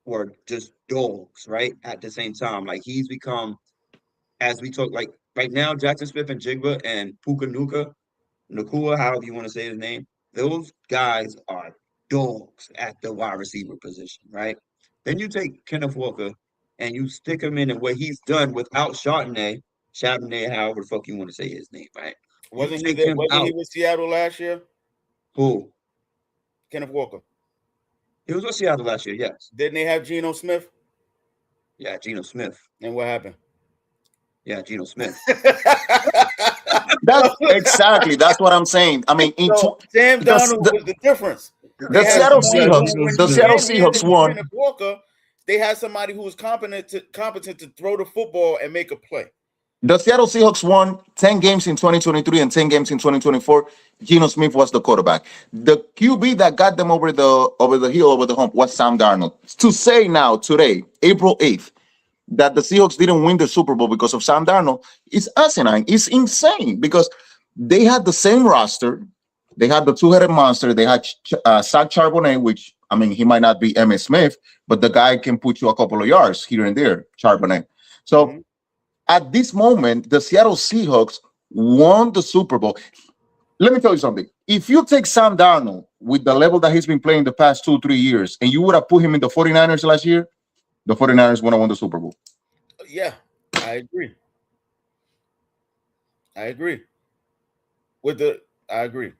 were just dogs, right? At the same time, like he's become, as we talk, like right now, Jackson Smith and Jigba and Puka Nakua, however you want to say his name, those guys are dogs at the wide receiver position, right? Then you take Kenneth Walker and you stick him in and what he's done without Chardonnay, however the fuck you want to say his name, right? Wasn't he with Seattle last year? Who? Kenneth Walker. He was with Seattle last year, yes. Didn't they have Geno Smith? Yeah, Geno Smith. And what happened? Yeah, Geno Smith. That's what I'm saying. I mean, Sam Darnold was the difference. The Seattle Seahawks won. Kenneth Walker, they had somebody who was competent to throw the football and make a play. The Seattle Seahawks won 10 games in 2023 and 10 games in 2024. Geno Smith was the quarterback. The QB that got them over the hill, over the hump was Sam Darnold. To say now, today, April 8th, that the Seahawks didn't win the Super Bowl because of Sam Darnold is asinine. It's insane because they had the same roster. They had the two-headed monster. They had Zach Charbonnet, which, I mean, he might not be Emmitt Smith, but the guy can put you a couple of yards here and there, Charbonnet. So at this moment, the Seattle Seahawks won the Super Bowl. Let me tell you something. If you take Sam Darnold with the level that he's been playing the past 2-3 years, and you would have put him in the 49ers last year, the 49ers would have won the Super Bowl. Yeah, I agree. I agree. I agree.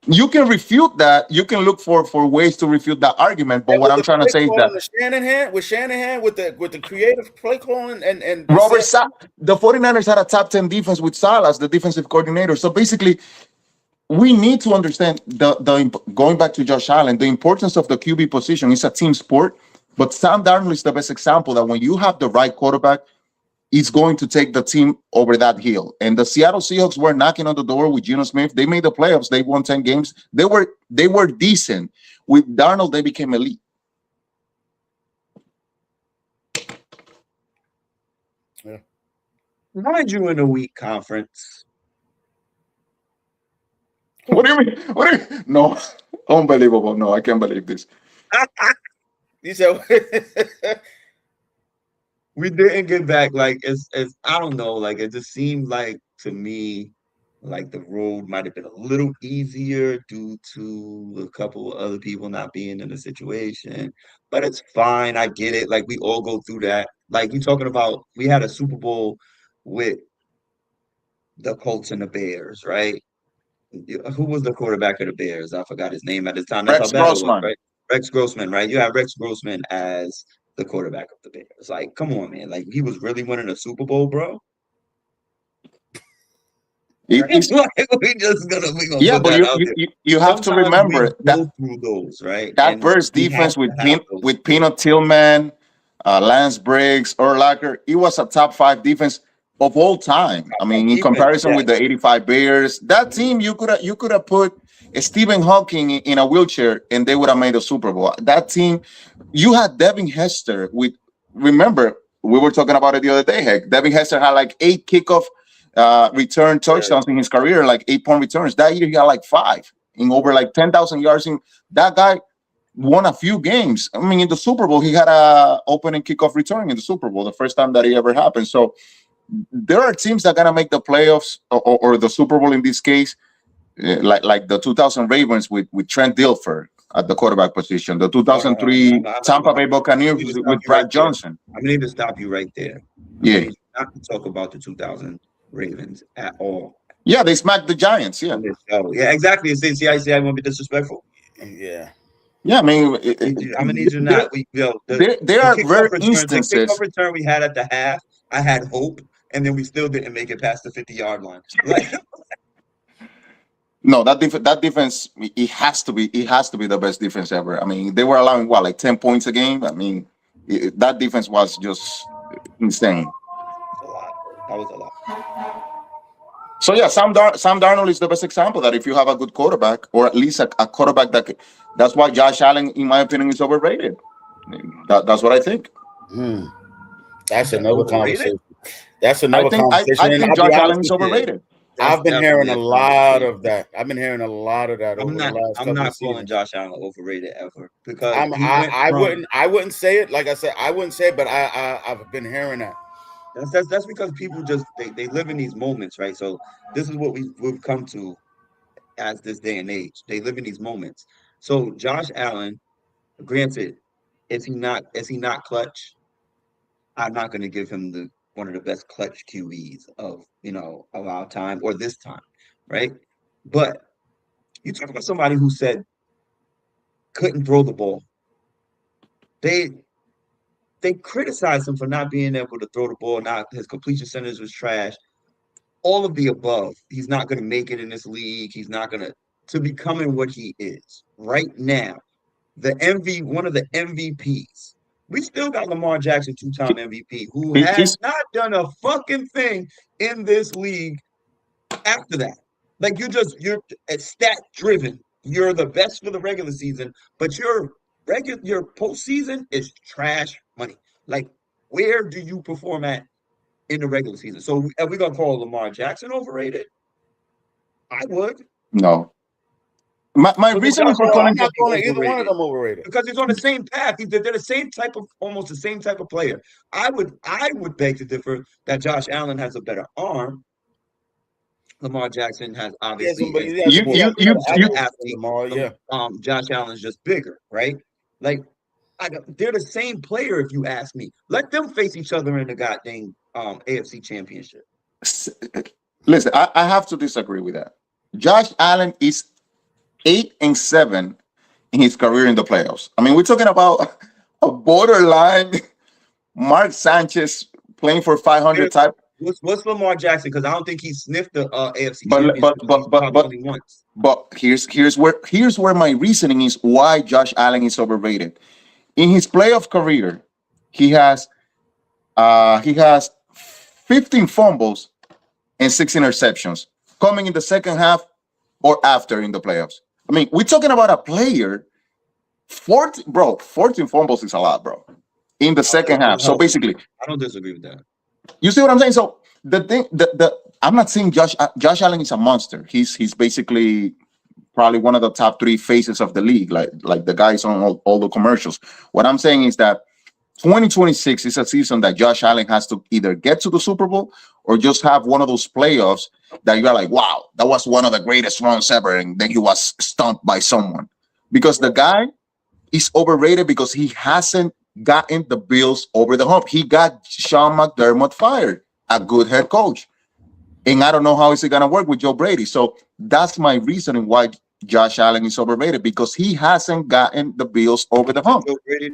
You can refute that. You can look for ways to refute that argument. But And what with I'm the trying to play say is calling, that Shanahan, with the creative play calling and The 49ers had a top 10 defense with Salas, the defensive coordinator. So basically, we need to understand the going back to Josh Allen, the importance of the QB position is a team sport. But Sam Darnold is the best example that when you have the right quarterback, is going to take the team over that hill. And the Seattle Seahawks were knocking on the door with Geno Smith. They made the playoffs. They won 10 games. They were decent. With Darnold, they became elite. Yeah. Mind you, in a weak conference. What do you mean? What do you? No, unbelievable. No, I can't believe this. You said We didn't get back. Like it's I don't know. Like it just seemed like to me, like the road might have been a little easier due to a couple of other people not being in the situation. But it's fine. I get it. Like we all go through that. Like you talking about, we had a Super Bowl with the Colts and the Bears, right? Who was the quarterback of the Bears? I forgot his name at this time. That's how Rex bad it was, Grossman. right? Rex Grossman, right? You have Rex Grossman as the quarterback of the Bears. Like, come on, man. Like, he was really winning a Super Bowl, bro. It's, Like, we gonna yeah, put but that you, out you there. you you have to Sometimes we remember that go through those, right? that And Bears we have defense to have those. With Peanut Tillman, Lance Briggs, Urlacher, it was a top 5 defense of all time. I That mean, in defense, comparison with the yes. '85 Bears, that Mhm. team you could have put Stephen Hawking in a wheelchair and they would have made a Super Bowl. That team, you had Devin Hester with. Remember, we were talking about it the other day. Heck, Devin Hester had like 8 kickoff return Yeah. touchdowns in his career, like 8-point returns. That year he had like 5 in over like 10,000 yards. In that guy won a few games. I mean, in the Super Bowl, he had a opening kickoff return in the Super Bowl, the first time that it ever happened. So there are teams that are gonna make the playoffs or the Super Bowl in this case, like the 2000 Ravens with Trent Dilfer at the quarterback position, the Hold on, hold on. 2003 Tampa Bay I Buccaneers need to stop with you right Brad there. Johnson. I'm gonna need to stop you right there. I'm gonna Yeah, need you not to talk about the 2000 Ravens at all yeah, they smacked the Giants. Yeah, on this show. Yeah, exactly. See, I want to be disrespectful. yeah. yeah. I mean, I'm gonna need you not. there The are kickoff rare return, the kickoff instances. return we had at the half. I had hope, and then we still didn't make it past the 50-yard line. Like, No, that defense it has to be the best defense ever. I mean, they were allowing what, like 10 points a game. I mean, that defense was just insane. it's a lot. That was a lot. So yeah, Sam Darnold is the best example that if you have a good quarterback, or at least a quarterback that's why Josh Allen, in my opinion, is overrated. I mean, that's what I think. Hmm. You That's said another overrated? conversation. That's I another think I, conversation. I And think I'll be Josh honest Allen is with you, overrated. That's I've been hearing definitely a a lot conversation. of that. I've been hearing a lot of that over the last I'm couple of not calling seasons. Josh Allen overrated ever because I'm he went I from. wouldn't say it. Like I said, I wouldn't say it, but I've been hearing that. That's because people just they live in these moments, right? So this is what we've come to as this day and age. They live in these moments. So Josh Allen, granted, is he not clutch? I'm not going to give him the one of the best clutch QBs of our time or this time, right? But you talk about somebody who said couldn't throw the ball. They they criticized him for not being able to throw the ball. Not his completion percentage was trash. All of the above. He's not going to make it in this league. He's not going to becoming what he is right now. One of the MVPs. We still got Lamar Jackson, two-time MVP, who He's has not done a fucking thing in this league after that. Like you're stat driven. You're the best for the regular season, but your postseason is trash money. Like, where do you perform at in the regular season? So are we gonna call Lamar Jackson overrated? I would. no. My But then reasoning Josh for No, Allen I'm calling not can't be calling either one of overrated them overrated. because he's on the same path. They're the same type of, almost the same type of player. I would beg to differ that Josh Allen has a better arm. Lamar Jackson has obviously is you He has you more some better you used to the you attributes than athlete. Lamar. Yeah. Josh Allen's just bigger, right? Like they're the same player if you ask me. Let them face each other in the goddamn AFC Championship. s- listen. I have to disagree with that. Josh Allen is 8-7 in his career in the playoffs. I mean, we're talking about a borderline Mark Sanchez playing for 500 type. What's Lamar Jackson? Because I don't think he sniffed the AFC But Championship but at but least but probably but only once. but here's where my reasoning is why Josh Allen is overrated. In his playoff career, he has he has 15 fumbles and 6 interceptions coming in the second half or after in the playoffs. I mean, we're talking about a player 14 fumbles is a lot, bro. In the second half. So basically, I don't disagree with that. you see what I'm saying? So the thing, the I'm not saying Josh Allen is a monster. He's basically probably one of the top three faces of the league, like the guys on all the commercials. What I'm saying is that 2026 is a season that Josh Allen has to either get to the Super Bowl or just have one of those playoffs that you're like, wow, that was one of the greatest runs ever, and then he was stumped by someone. Because the guy is overrated because he hasn't gotten the Bills over the hump. He got Sean McDermott fired, a good head coach. And I don't know how is it gonna work with Joe Brady. So that's my reasoning why Josh Allen is overrated because he hasn't gotten the Bills over the Wasn't hump. Joe Brady?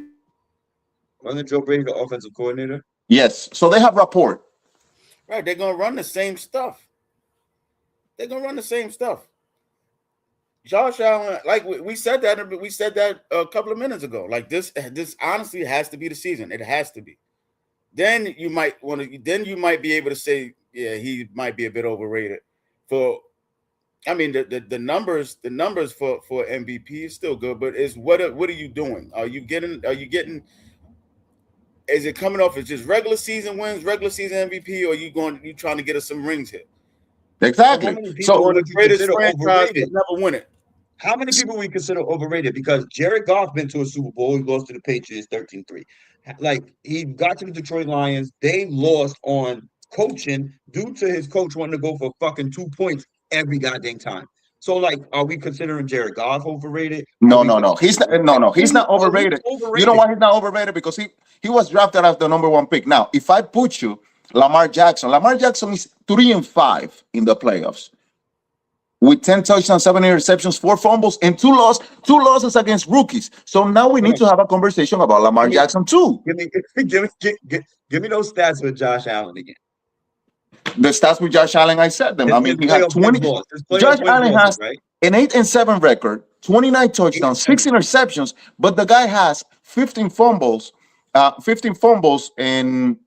Wasn't Joe Brady the offensive coordinator? Yes. So they have rapport. Right. They're gonna run the same stuff. They're gonna run the same stuff. Josh Allen, like we said that, we said that a couple of minutes ago. Like this honestly has to be the season. It has to be. Then you might want to. Then you might be able to say, yeah, he might be a bit overrated. For, I mean, the numbers for MVP is still good, but it's what are you doing? Are you getting? Is it coming off as just regular season wins, regular season MVP, or you trying to get us some rings here? So how Exactly. many people For So the would you greatest consider franchise to overrated? never win it. How many people we consider overrated? Because Jared Goff been to a Super Bowl. He lost to the Patriots 13-3. Like, he got to the Detroit Lions. They lost on coaching due to his coach wanting to go for fucking 2 points every goddamn time. So, like, are we considering Jared Goff overrated? Are no, we no, no. He's not, no, like no. He's not who's overrated. You know overrated? why he's not overrated? Because he was drafted as the number one pick. Now, if I put you Lamar Jackson is 3-5 in the playoffs with 10 touchdowns, 7 interceptions, 4 fumbles, and two losses against rookies. So now we Hold need on. to have a conversation about Lamar Give me, Jackson too. give me, give me those stats with Josh Allen again. The stats with Josh Allen, I said them. I His mean, he had playoff wins 20. loss. His playoff Josh wins Allen losses, has right? an 8-7 record, 29 Eight and touchdowns, six seven. interceptions, but the guy has 15 fumbles and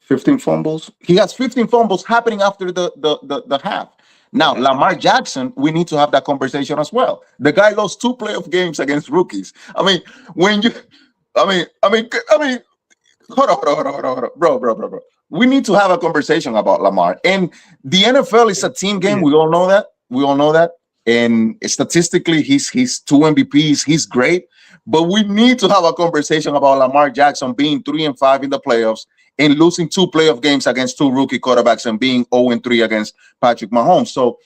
15 fumbles. He has 15 fumbles happening after the half. Now, That's Lamar fine. Jackson, we need to have that conversation as well. The guy lost 2 playoff games against rookies. I mean, when you, I mean, hold on, bro. We need to have a conversation about Lamar. And the NFL is a team game. We all know that. We all know that. And statistically, he's two MVPs. He's great. But we need to have a conversation about Lamar Jackson being 3-5 in the playoffs and losing 2 playoff games against two rookie quarterbacks and being 0-3 against Patrick Mahomes. So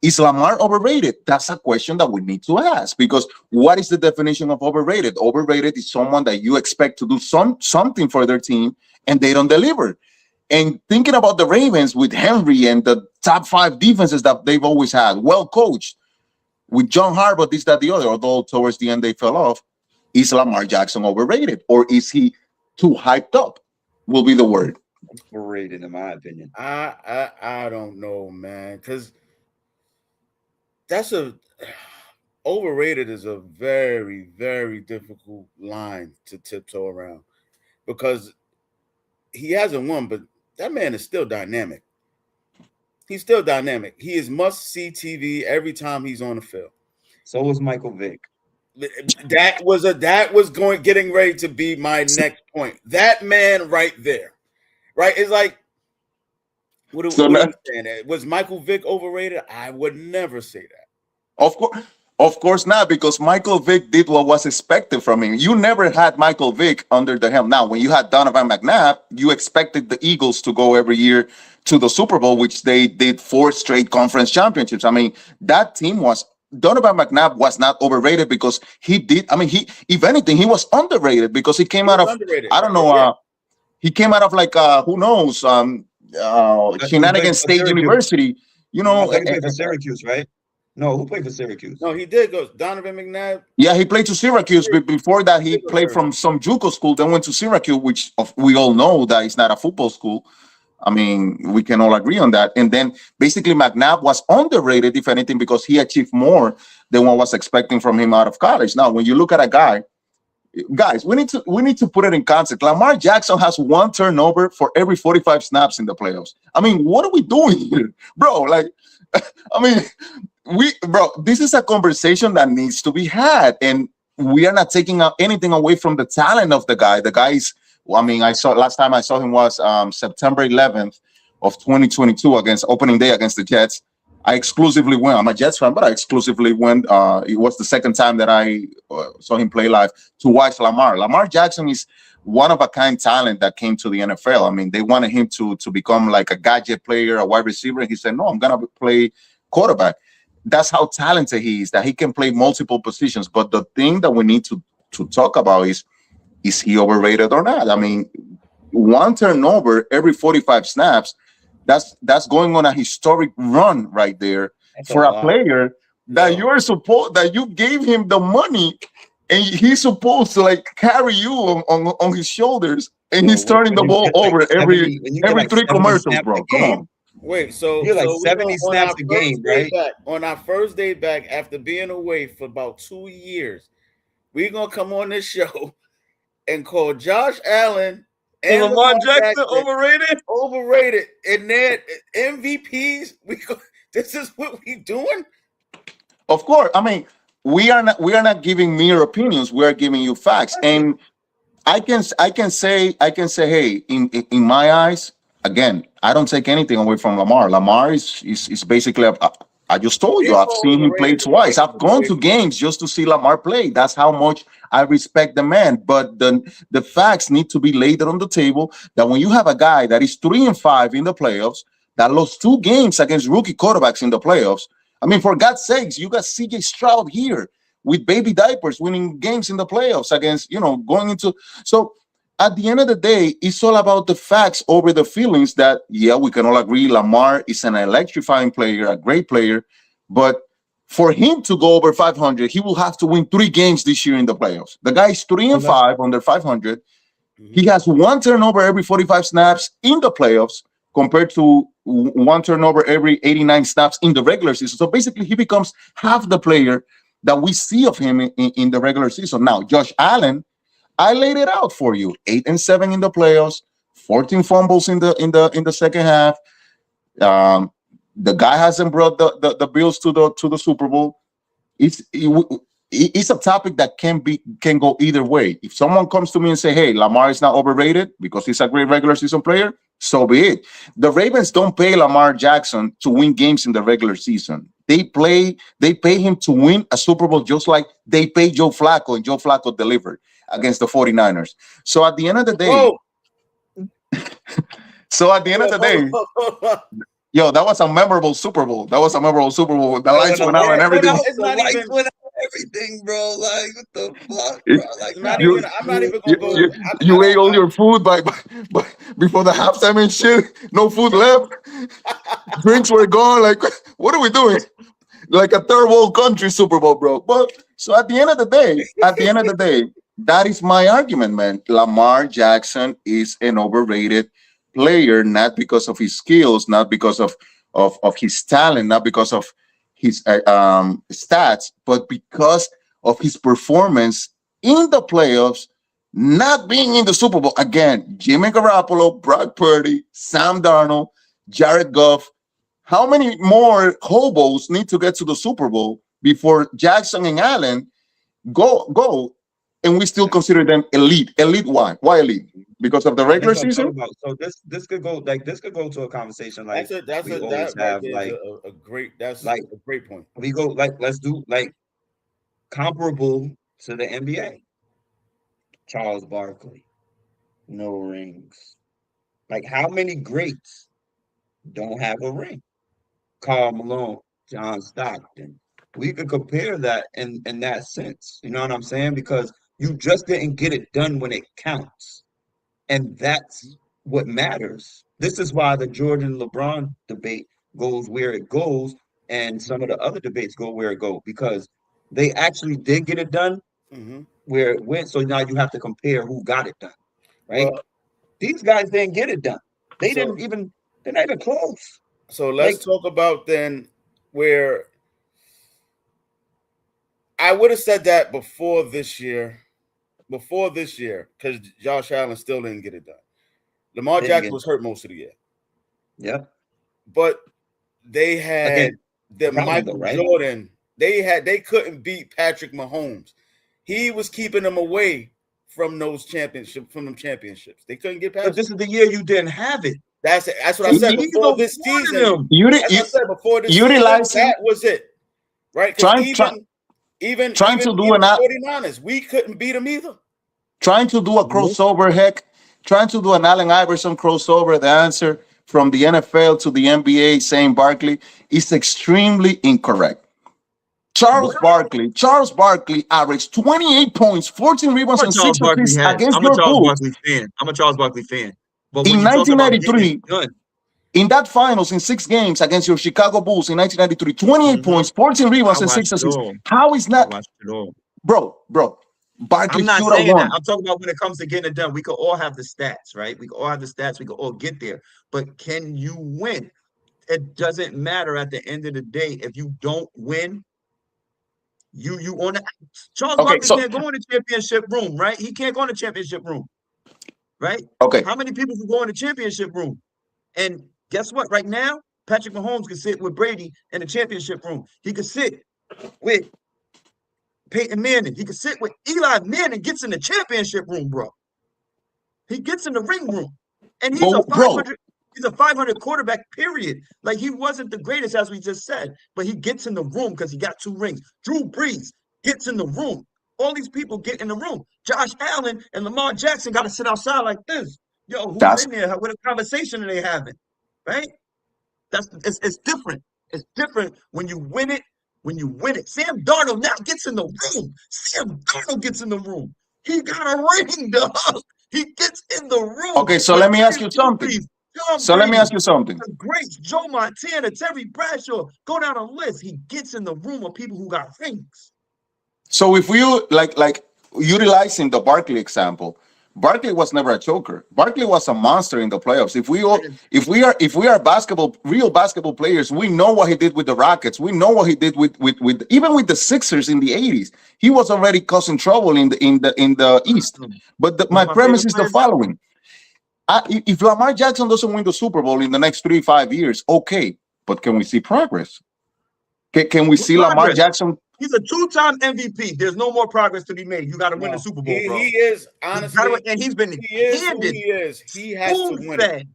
is Lamar overrated? That's a question that we need to ask because what is the definition of overrated? Overrated is someone that you expect to do something for their team and they don't deliver. And thinking about the Ravens with Henry and the top 5 defenses that they've always had, well coached with John Harbaugh, this, that, the other, although towards the end they fell off. Is Lamar Jackson overrated or is he too hyped up? Will be the word. Overrated, in my opinion. I don't know, man, because that's a overrated is a very, very difficult line to tiptoe around because he hasn't won, but that man is still dynamic. He's still dynamic. He is must see TV every time he's on the field. So was Michael Vick. That was going getting ready to be my next point. That man right there, right? It's like So what are now, we saying? Was Michael Vick overrated? I would never say that. of course, of course not, because Michael Vick did what was expected from him. You never had Michael Vick under the helm. Now, when you had Donovan McNabb, you expected the Eagles to go every year to the Super Bowl, which they did 4 straight conference championships. I mean, that team was Donovan McNabb was not overrated because he did. I mean, he if anything, he was underrated because he came He out was of underrated. I don't know. Yeah. He came out of like who knows He played Shenanigan for State Syracuse. University. You I know, thought he played for Syracuse, right? No, who played for Syracuse? No, he did go. Donovan McNabb. yeah, he played to Syracuse, but before that, he Did go played there. from some JUCO school, then went to Syracuse, which we all know that it's not a football school. I mean, we can all agree on that. And then basically, McNabb was underrated, if anything, because he achieved more than what was expecting from him out of college. Now, when you look at a guy, guys, we need to put it in context. Lamar Jackson has 1 turnover for every 45 snaps in the playoffs. I mean, what are we doing here, bro? Like, I mean, this is a conversation that needs to be had, and we are not taking out anything away from the talent of the guy. The guy's, I mean, I saw last time I saw him was September 11th of 2022 against opening day against the Jets. I exclusively went. I'm a Jets fan, but I exclusively went. It was the second time that I saw him play live to watch Lamar. Lamar Jackson is one of a kind talent that came to the NFL. I mean, they wanted him to become like a gadget player, a wide receiver. And he said, "No, I'm gonna play quarterback." That's how talented he is. That he can play multiple positions. But the thing that we need to talk about is he overrated or not? I mean, 1 turnover every 45 snaps. That's going on a historic run right there That's for a a lot. player that Yo. that you gave him the money and he's supposed to like carry you on his shoulders, and Yo, he's turning the When you ball get like over 70, when you get every like three 70 commercials, snaps a bro. Come game, on. wait, so you're like so we 70 on our snaps a game, first day right? back. On our first day back after being away for about 2 years, we're gonna come on this show and call Josh Allen So and Lamar Lamar Jackson Jackson overrated? overrated, and then MVPs. This is what we doing. Of course, I mean, we are not giving mere opinions. We are giving you facts. And I can say, hey, in my eyes, again, I don't take anything away from Lamar. Lamar is basically I just told you, Being I've called seen him play overrated is twice. taking I've it gone away to from him. games just to see Lamar play. That's how much I respect the man. But the facts need to be laid on the table that when you have a guy that is 3-5 in the playoffs, that lost 2 games against rookie quarterbacks in the playoffs. I mean, for God's sakes, you got CJ Stroud here with baby diapers winning games in the playoffs against, going into. So at the end of the day, it's all about the facts over the feelings that, yeah, we can all agree Lamar is an electrifying player, a great player. But for him to go over 500, he will have to win 3 games this year in the playoffs. The guy's 3 So and let, 5 under 500. He Mhm. has 1 turnover every 45 snaps in the playoffs compared to 1 turnover every 89 snaps in the regular season. So basically, he becomes half the player that we see of him in the regular season. Now, Josh Allen, I laid it out for you: 8-7 in the playoffs, 14 fumbles in the second half. Um, the guy hasn't brought the Bills to the Super Bowl. It's a topic that can go either way. If someone comes to me and say, "Hey, Lamar is not overrated because he's a great regular season player," so be it. The Ravens don't pay Lamar Jackson to win games in the regular season. They pay him to win a Super Bowl just like they pay Joe Flacco, and Joe Flacco delivered against the 49ers. So at the end of the day, Whoa, so at the end of the day, yo, that was a memorable Super Bowl. That was a memorable Super Bowl. The bro, when lights the went out lights and yeah, went everything. out, it's the not lights even. went out, everything, bro. Like, what the fuck, bro? It- Like, I'm bro, not that even. you was I'm not good. even you gonna go. you, I you ate don't. all your food by before the halftime and shit. No food left. Drinks were gone. Like, what are we doing? Like a third world country Super Bowl, bro. But so at the end of the day, that is my argument, man. Lamar Jackson is an overrated player, not because of his skills, not because of his talent, not because of his stats, but because of his performance in the playoffs, not being in the Super Bowl. Again, Jimmy Garoppolo, Brock Purdy, Sam Darnold, Jared Goff. How many more hobos need to get to the Super Bowl before Jackson and Allen go? And we still consider them elite. Elite, why? Why elite? Because of the regular That's what I'm talking season? about. So this could go like this could go to a conversation like we that always right have there is like a great point. we go like let's do like comparable to the NBA. Charles Barkley, no rings. Like how many greats don't have a ring? Karl Malone, John Stockton. We could compare that in that sense. You know what I'm saying? Because you just didn't get it done when it counts. And that's what matters. This is why the Jordan LeBron debate goes where it goes, and some of the other debates go where it go because they actually did get it done Hmm. where it went. So now you have to compare who got it done, right? Well, These guys didn't get it done. They so didn't even they're not even close. let's Like talk about then where I would have said that before this year, because Josh Allen still didn't get it done. Lamar didn't Jackson get was hurt most of the year, yeah. but they had Again, the around him though, Michael right? Jordan. They couldn't beat Patrick Mahomes. He was keeping them away from them championships. They couldn't get But past this them. is the year you didn't have it. That's what I And said neither before this one of season. them. As I said before this season, Utilizing, that was it, right? Because trying, try, trying to do even an the 49ers, we couldn't beat them either. trying to do a Nope. crossover. Heck, trying to do an Allen Iverson crossover. The answer from the NFL to the NBA saying Barkley is extremely incorrect. What? Charles Barkley averaged 28 points, 14 rebounds, I'm a and Charles 6 Barkley assists head. against I'm a your Charles Bulls. Barkley fan. I'm a Charles Barkley fan. But when In you talk about getting it 1993, done, in that finals in 6 games against your Chicago Bulls in 1993, 28 mhm, points, 14 I rebounds, and 6 watched it assists. all. How is I not, watched it all. bro, Barkley I'm not should have saying that. won. I'm talking about when it comes to getting it done. We could all have the stats, right? We could all have the stats. We could all get there. But can you win? It doesn't matter at the end of the day. If you don't win, you on the Charles Okay, Barkley so, can't go in the championship room, right? He can't go in the championship room, right? okay, How many people can go in the championship room? And guess what? Right now, Patrick Mahomes can sit with Brady in the championship room. He could sit with Peyton Manning. He could sit with Eli Manning. Gets in the championship room, bro. He gets in the ring room, and he's a but, bro, 500. He's a 500 quarterback. Period. Like he wasn't the greatest, as we just said, but he gets in the room because he got 2 rings. Drew Brees gets in the room. All these people get in the room. Josh Allen and Lamar Jackson got to sit outside like this. Yo, who's that's in there? What a conversation are they having? Right? It's different. It's different when you win it. When you win it, Sam Darnold now gets in the room. Sam Darnold gets in the room. He got a ring, dog. He gets in the room okay. So with let me ask you Drew something. Brees, Tom So let me Brady, ask you something. the greats, Joe Montana, Terry Bradshaw. Go down a list. He gets in the room with people who got rings. So if we like utilizing the Barkley example, Barkley was never a choker. Barkley was a monster in the playoffs. If we are real basketball players, we know what he did with the Rockets. We know what he did with even with the Sixers in the 80s. He was already causing trouble in the East. But One my of my premise favorite is the players ever. following: if Lamar Jackson doesn't win the Super Bowl in the next 3 5 years, okay, but can we see progress? Can we What see Lamar progress? Jackson? He's a 2-time MVP. There's no more progress to be made. You got to win the No, Super Bowl, bro. he is You got to, honestly, and he's been he is who handed, he is. He has to win it. spoon-fed,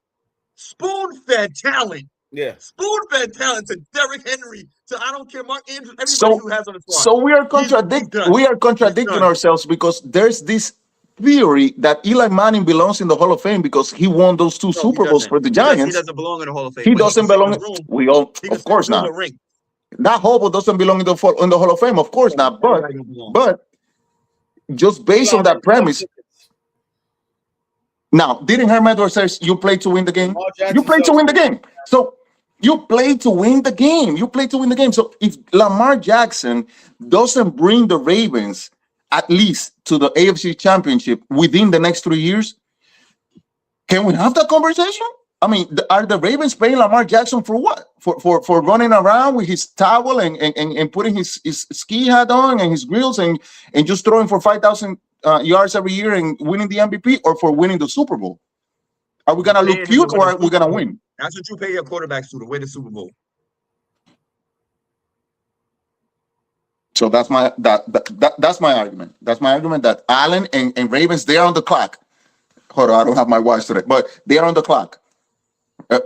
spoon-fed talent. Yeah. Spoon-fed talent to Derrick Henry, to I don't care, Mark Andrews, everybody So who has on the squad. so He's done. we are He's contradicting done. ourselves because there's this theory that Eli Manning belongs in the Hall of Fame because he won those two No, he Super Bowls doesn't. for the He Giants. doesn't belong in the Hall of Fame, He but he can doesn't sit in belong. the room. We all, He can of sit in the course room not. with ring. That hobo doesn't belong in the Hall of Fame, of course No, not. But everybody don't belong. but just based Eli on that didn't sell premise, tickets. now didn't Herm Edwards says you play to win the game? Lamar You Jackson play to sells win the tickets. game. So you play to win the game. You play to win the game. So if Lamar Jackson doesn't bring the Ravens at least to the AFC Championship within the next 3 years, can we have that conversation? I mean, are the Ravens paying Lamar Jackson for what? For running around with his towel and putting his ski hat on and his grills and just throwing for 5,000 yards every year and winning the MVP, or for winning the Super Bowl? Are we gonna look Paying him to cute, win or a are we Super gonna Bowl. win? That's what you pay your quarterbacks to win the Super Bowl. So that's that's my argument. That's my argument that Allen and Ravens, they're on the clock. Hold on, I don't have my watch today, but they're on the clock.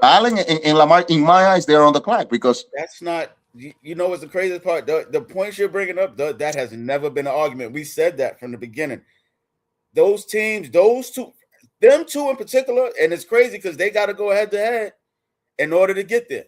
Allen and Lamar, in my eyes, they're on the clock because That's not. You know what's the craziest part? The points you're bringing up, that has never been an argument. We said that from the beginning. Those teams, them two in particular, and it's crazy because they got to go head to head in order to get there.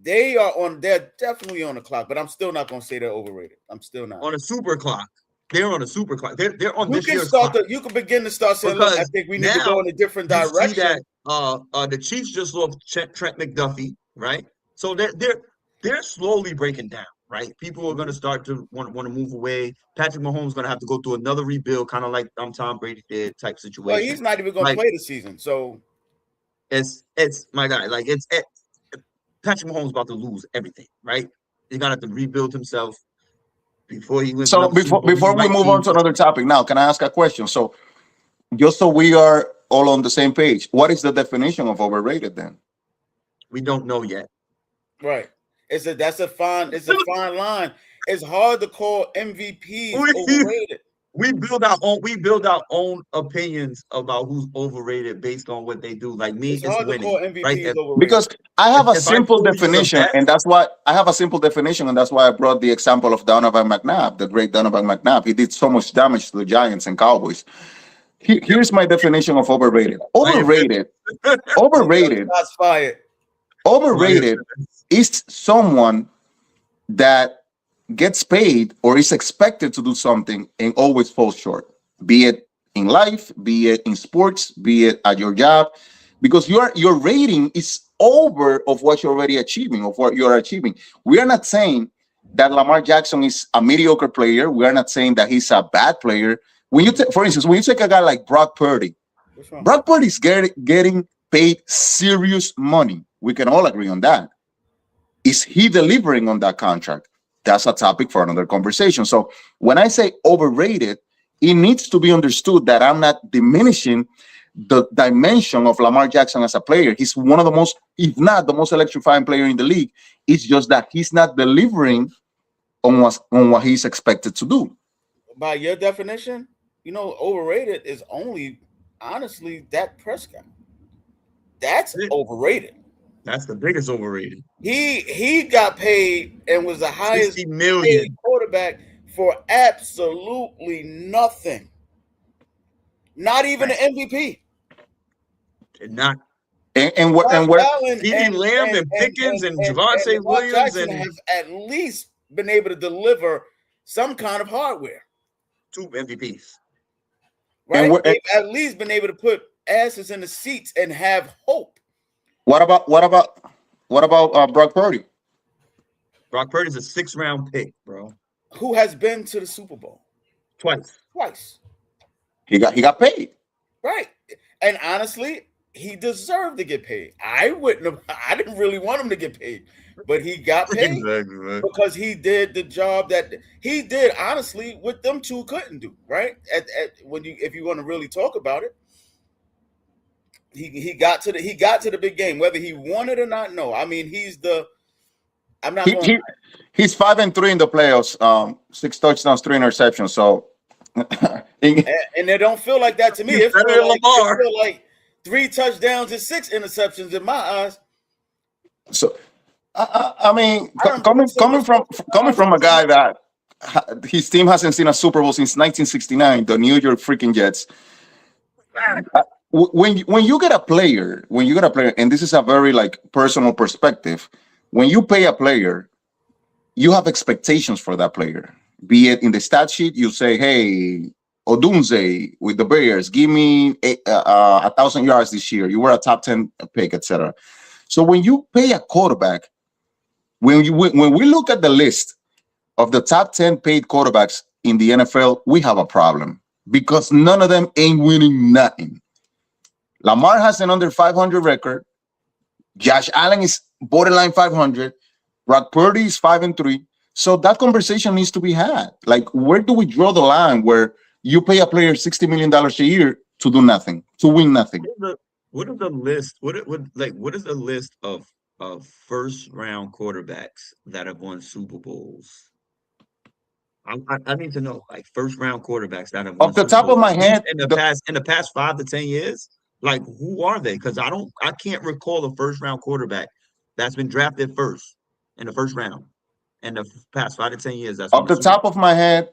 They're definitely on the clock, but I'm still not going to say they're overrated. I'm still not. On a super clock. They're on a super clock. They're on You this can year's clock. you can begin to start saying, look, I Because think we need to now go in a different you see direction. that the Chiefs just lost Trent McDuffie, right? So they're slowly breaking down, right? People are going to start to want to move away. Patrick Mahomes is going to have to go through another rebuild, kind of like Tom Brady did, type Well, situation. he's not even going to Like, play the season, so it's my guy. Like it's Patrick Mahomes about to lose everything, right? He's gonna have to rebuild himself before he wins so another Super Bowl. before we move on to another topic, now can I ask a question? So just so we are all on the same page, what is the definition of overrated then? We don't know yet. right. It's a fine line. It's hard to call MVPs overrated. We build our own opinions about who's overrated based on what they do. Like me, It's it's hard to winning, call MVPs right? overrated. Because I have a If I simple told you the definition, best- and that's why I brought the example of Donovan McNabb, the great Donovan McNabb. He did so much damage to the Giants and Cowboys. Here's my definition of overrated. Overrated Shots fired. Overrated is someone that gets paid or is expected to do something and always falls short, be it in life, be it in sports, be it at your job, because your rating is over of what you're already achieving, of what you're achieving. We are not saying that Lamar Jackson is a mediocre player. We are not saying that he's a bad player. When you for instance, when you take a guy like Brock Purdy, Brock Purdy is getting paid serious money. We can all agree on that. Is he delivering on that contract? That's a topic for another conversation. So when I say overrated, it needs to be understood that I'm not diminishing the dimension of Lamar Jackson as a player. He's one of the most, if not the most electrifying player in the league. It's just that he's not delivering on what he's expected to do. By your definition, overrated is only, honestly, Dak Prescott. That's overrated. That's the biggest overrated. He got paid and was the highest paid quarterback for absolutely nothing. Not even an MVP. Not. And where CeeDee Lamb and Pickens and Javonte Williams and have at least been able to deliver some kind of hardware. 2 MVPs. Right? They've at least been able to put asses in the seats and have hope. What about Brock Purdy? Brock Purdy's a 6th round pick, bro. Who has been to the Super Bowl twice. He got paid. Right. And honestly, he deserved to get paid. I didn't really want him to get paid, but he got paid exactly, because he did the job that he did, honestly, what them two couldn't do, right? If you want to really talk about it. He got to the big game, whether he wanted or not. No, I mean he's 5-3 in the playoffs. 6 touchdowns, 3 interceptions. So, and it don't feel like that to me. It feel like 3 touchdowns and 6 interceptions in my eyes. So, I mean, coming from a guy that his team hasn't seen a Super Bowl since 1969, the New York freaking Jets. When you get a player, and this is a very personal perspective, when you pay a player, you have expectations for that player. Be it in the stat sheet, you say, "Hey, Odunze with the Bears, give me 1,000 yards this year. You were a top 10 pick, etc." So when you pay a quarterback, when we look at the list of the top 10 paid quarterbacks in the NFL, we have a problem because none of them ain't winning nothing. Lamar has an under 500 record. Josh Allen is borderline 500. Brock Purdy is 5-3. So that conversation needs to be had. Like, where do we draw the line where you pay a player $60 million a year to do nothing, to win nothing? What is the list? What is the list of first round quarterbacks that have won Super Bowls? I need to know, like, first round quarterbacks that have won Off the Super top of Bowls, my at least head, in the past 5 to 10 years. Like, who are they? Because I can't recall a first round quarterback that's been drafted first in the first round in the past 5 to 10 years that's won off the the Super top Bowl. of my head,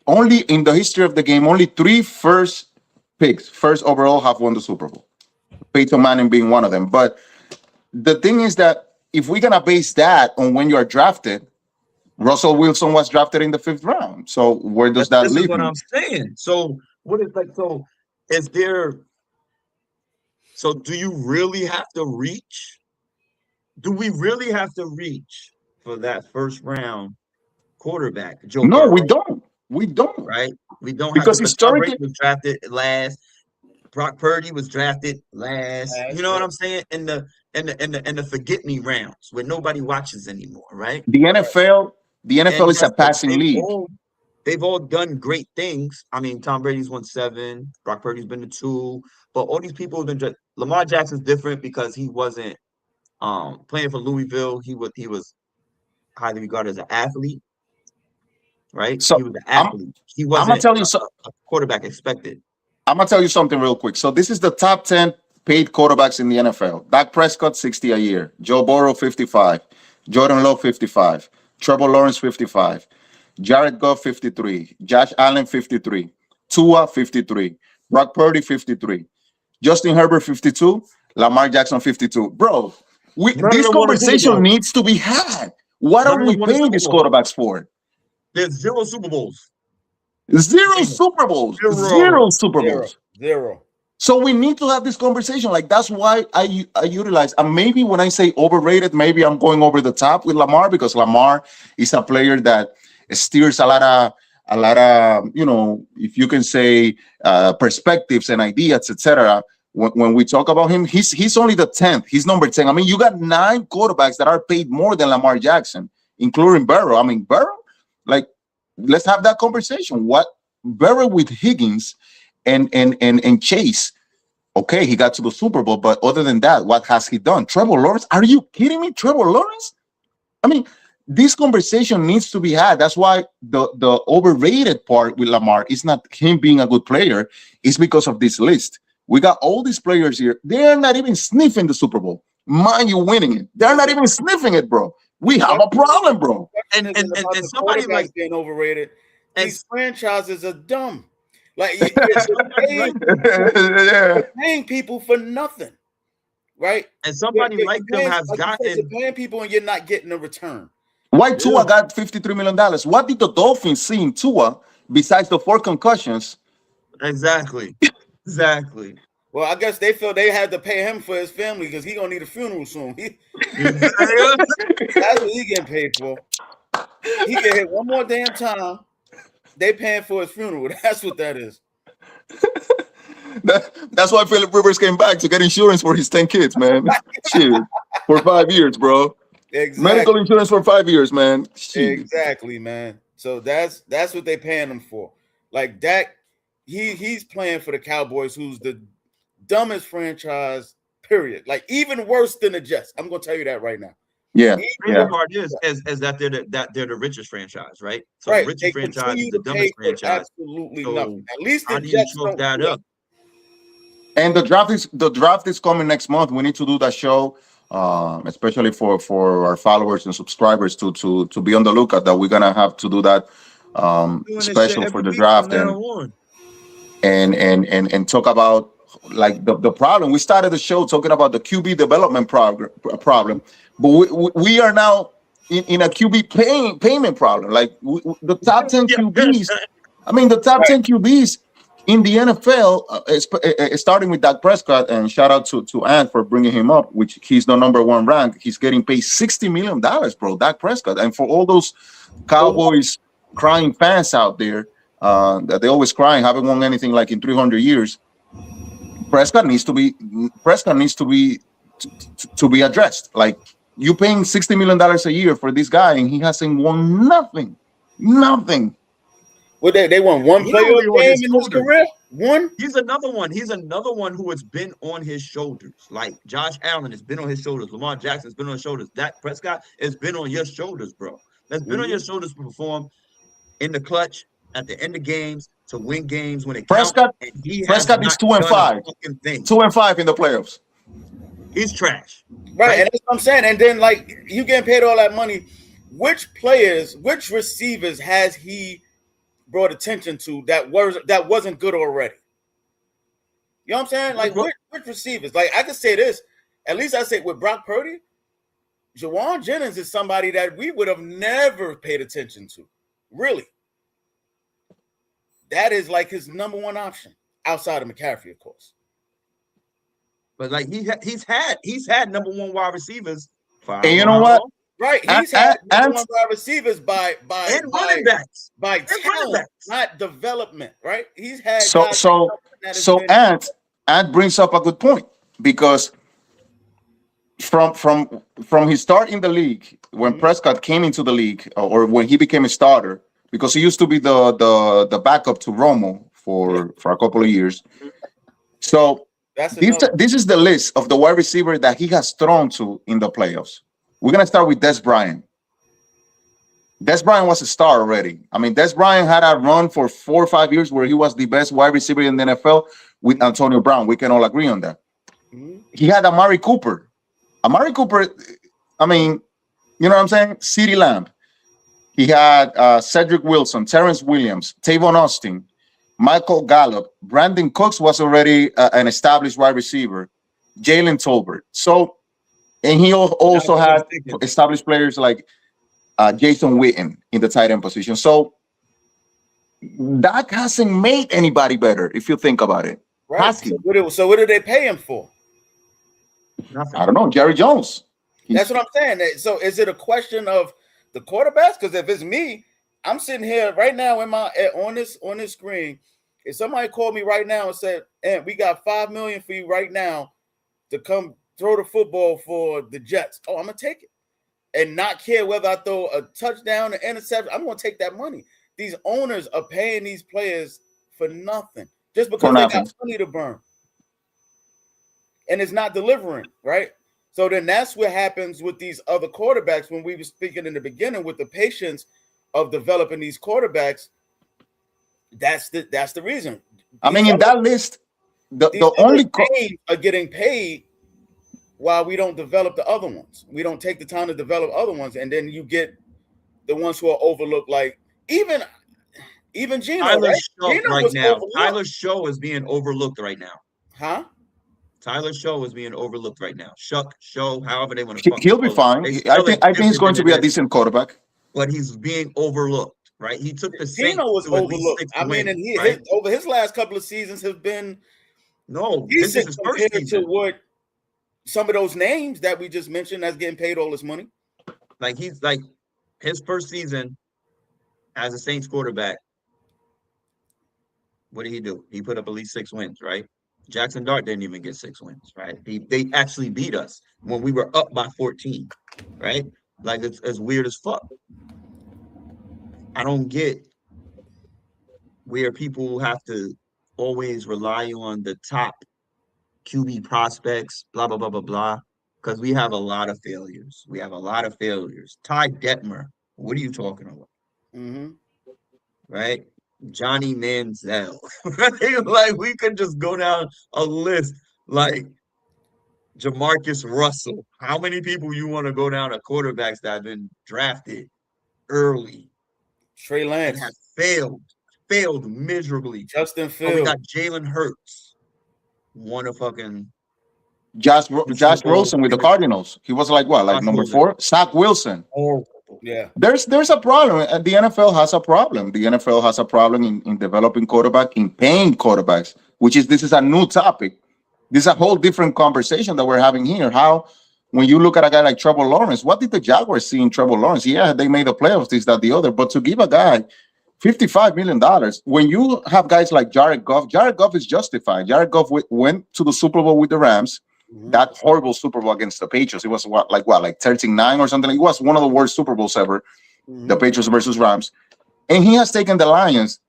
only in the history of the game, only three first picks, first overall, have won the Super Bowl. Peyton Manning being one of them. But the thing is that if we're gonna base that on when you are drafted, Russell Wilson was drafted in the fifth round. So where does that This is leave what me? I'm saying. So what is like? So is there? So do you really have to reach? Do we really have to reach for that first round quarterback, Joe No, we Burrow? don't. We don't. Right? We don't have to, Because because Tom Brady historically, was drafted last. Brock Purdy was drafted last. You know what Yep. I'm saying? In the forget me rounds where nobody watches anymore, right? the NFL, the And NFL is a yes, passing league. they've all done great things. I mean, Tom Brady's won 7, Brock Purdy's been to 2, but all these people have been Lamar Jackson's different because he wasn't playing for Louisville. He was highly regarded as an athlete, right? So He was an I'm athlete. He I'm gonna wasn't tell you so. a quarterback expected. I'm gonna tell you something real quick. So this is the top 10 paid quarterbacks in the NFL. Dak Prescott 60 a year, Joe Burrow 55, Jordan Love 55, Trevor Lawrence 55, Jared Goff 53, Josh Allen 53, Tua 53, Brock Purdy 53, Justin Herbert 52, Lamar Jackson 52. Bro, None of this them won a Super conversation Bowl. needs to be had. What are None of we them won a paying Super these Bowl. quarterbacks for? There's 0 Super Bowls. Zero Name it. Super Bowls. Zero. Zero Super Zero. Bowls. Zero. So we need to have this conversation. Like, that's why I utilize. And maybe when I say overrated, maybe I'm going over the top with Lamar, because Lamar is a player that steers a lot of if you can say, perspectives and ideas, etc. When we talk about him, he's only the 10th. He's number 10. I mean, you got 9 quarterbacks that are paid more than Lamar Jackson, including Burrow. I mean, Burrow, like, let's have that conversation. What Burrow with Higgins and Chase, okay, he got to the Super Bowl, but other than that, what has he done? Trevor Lawrence? Are you kidding me? Trevor Lawrence? I mean, this conversation needs to be had. That's why the overrated part with Lamar is not him being a good player, it's because of this list. We got all these players here. They're not even sniffing the Super Bowl. Mind you, winning it. They're not even sniffing it, bro. We have a problem, bro. And Isn't and and, about and the somebody quarterbacks like being overrated. and These franchises are dumb. Like right, Yeah. you're paying people for nothing, right? and somebody like You're them paying, has like you said, you're gotten paying people and you're not getting a return. Why yeah, Tua got $53 million? What did the Dolphins see in Tua besides the 4 concussions? exactly. Exactly. Well, I guess they felt they had to pay him for his family because he gonna need a funeral soon. That's what he getting paid for. He get hit one more damn time. They paying for his funeral. That's what that is. That's why Philip Rivers came back to get insurance for his 10 kids, man. Shit. For 5 years, bro. Medical Exactly. insurance for 5 years, man. Shit. Exactly, man. So that's what they paying him for. Like Dak, he's playing for the Cowboys, who's the dumbest franchise, period. Like even worse than the Jets. I'm gonna tell you that right now. Yeah. Crazy Yeah. part is that they're the richest franchise, right? So the Right. They richest franchise is continue the to pay dumbest for franchise. absolutely nothing. So At least how the do you Jets chalk don't that do up? And the draft is coming next month. We need to do that show, especially for our followers and subscribers to be on the lookout, that we're gonna have to do that Doing this shit special for every the week from draft, now and on. talk about, like, the problem. We started the show talking about the QB development problem, but we are now in a QB payment problem. Like, the top 10 Yeah. QBs. I mean, the top Right. 10 QBs in the NFL, starting with Dak Prescott, and shout out to Ant for bringing him up, which he's the number 1 rank. He's getting paid $60 million, bro, Dak Prescott. And for all those Cowboys crying fans out there, that they always crying, haven't won anything like in 300 years. Prescott needs to be Prescott needs to be addressed. Like you paying $60 million a year for this guy, and he hasn't won nothing, nothing. What they won one He don't be playoff on game his in his shoulders. career? One? He's another one. He's another one who has been on his shoulders. Like Josh Allen has been on his shoulders. Lamar Jackson's been on his shoulders. Dak Prescott has been on your shoulders, bro. That's been on your shoulders to perform in the clutch at the end of games to win games when it counts. Prescott And he has Prescott is not 2-5, done a fucking thing. 2-5 in the playoffs. He's trash. Right, and that's what I'm saying. And then, like, you getting paid all that money. Which players, which receivers has he brought attention to that wasn't good already? You know what I'm saying? Like, which receivers? Like, I can say this. At least I say with Brock Purdy, Jawan Jennings is somebody that we would have never paid attention to. Really. That is like his number one option outside of McCaffrey, of course. But like he's had number one wide receivers. And you know what? Right, he's had number one wide receivers by running backs by talent, not development. Right, he's had so Ant brings up a good point, because from his start in the league, when Prescott came into the league, or when he became a starter, because he used to be the backup to Romo for a couple of years. So this is the list of the wide receiver that he has thrown to in the playoffs. We're gonna start with Des Bryant. Des Bryant was a star already. I mean, Des Bryant had a run for 4 or 5 years where he was the best wide receiver in the NFL with Antonio Brown. We can all agree on that. He had Amari Cooper. Amari Cooper, I mean, you know what I'm saying? CeeDee Lamb. He had Cedric Wilson, Terrence Williams, Tavon Austin, Michael Gallup. Brandon Cooks was already an established wide receiver. Jalen Tolbert. So, and he also had established players like Jason Witten in the tight end position. So Dak hasn't made anybody better, if you think about it. Right. So what did they pay him for? Nothing. I don't know. Jerry Jones. That's what I'm saying. So is it a question of the quarterbacks? Because if it's me, I'm sitting here right now on this screen. If somebody called me right now and said, "And we got $5 million for you right now to come throw the football for the Jets," oh, I'm gonna take it and not care whether I throw a touchdown or interception. I'm gonna take that money. These owners are paying these players for nothing just because they got money to burn, and it's not delivering, right? So then that's what happens with these other quarterbacks. When we were speaking in the beginning with the patience of developing these quarterbacks, that's the reason. I mean, in that list, the only are getting paid while we don't develop the other ones. We don't take the time to develop other ones, and then you get the ones who are overlooked, like even Geno. Tyler right? Show Geno right was now. overlooked. Tyler Show is being overlooked right now. Huh? Tyler Show is being overlooked right now. Show, however they want to. He'll be fine. I think he's going to be a decent quarterback. But he's being overlooked, right? He took the Saints. Geno was overlooked. I mean, and over his last couple of seasons have been this is his first season. To what some of those names that we just mentioned that's getting paid all this money. Like he's like his first season as a Saints quarterback. What did he do? He put up at least 6 wins, right? Jackson Dart didn't even get 6 wins, right? They actually beat us when we were up by 14, right? Like it's weird as fuck. I don't get where people have to always rely on the top QB prospects, blah, blah, blah, blah, blah, because we have a lot of failures. Ty Detmer, what are you talking about? Mm-hmm. Right? Johnny Manziel, right? Like we could just go down a list like Jamarcus Russell. How many people you want to go down to quarterbacks that have been drafted early? Trey Lance and have failed miserably. Justin Fields. We got Jalen Hurts. One of fucking Josh Rosen with the Cardinals. He was like what, like number 4? Zach Wilson. Yeah. There's a problem. The NFL has a problem. The NFL has a problem in developing quarterback, in paying quarterbacks, this is a new topic. This is a whole different conversation that we're having here. How, when you look at a guy like Trevor Lawrence, what did the Jaguars see in Trevor Lawrence? Yeah, they made the playoffs, this, that, the other. But to give a guy $55 million. When you have guys like Jared Goff is justified. Jared Goff went to the Super Bowl with the Rams. Mhm. That horrible Super Bowl against the Patriots. It was like 13-9 or something. It was one of the worst Super Bowls ever. The Mhm. Patriots versus Rams. And he has taken the Lions.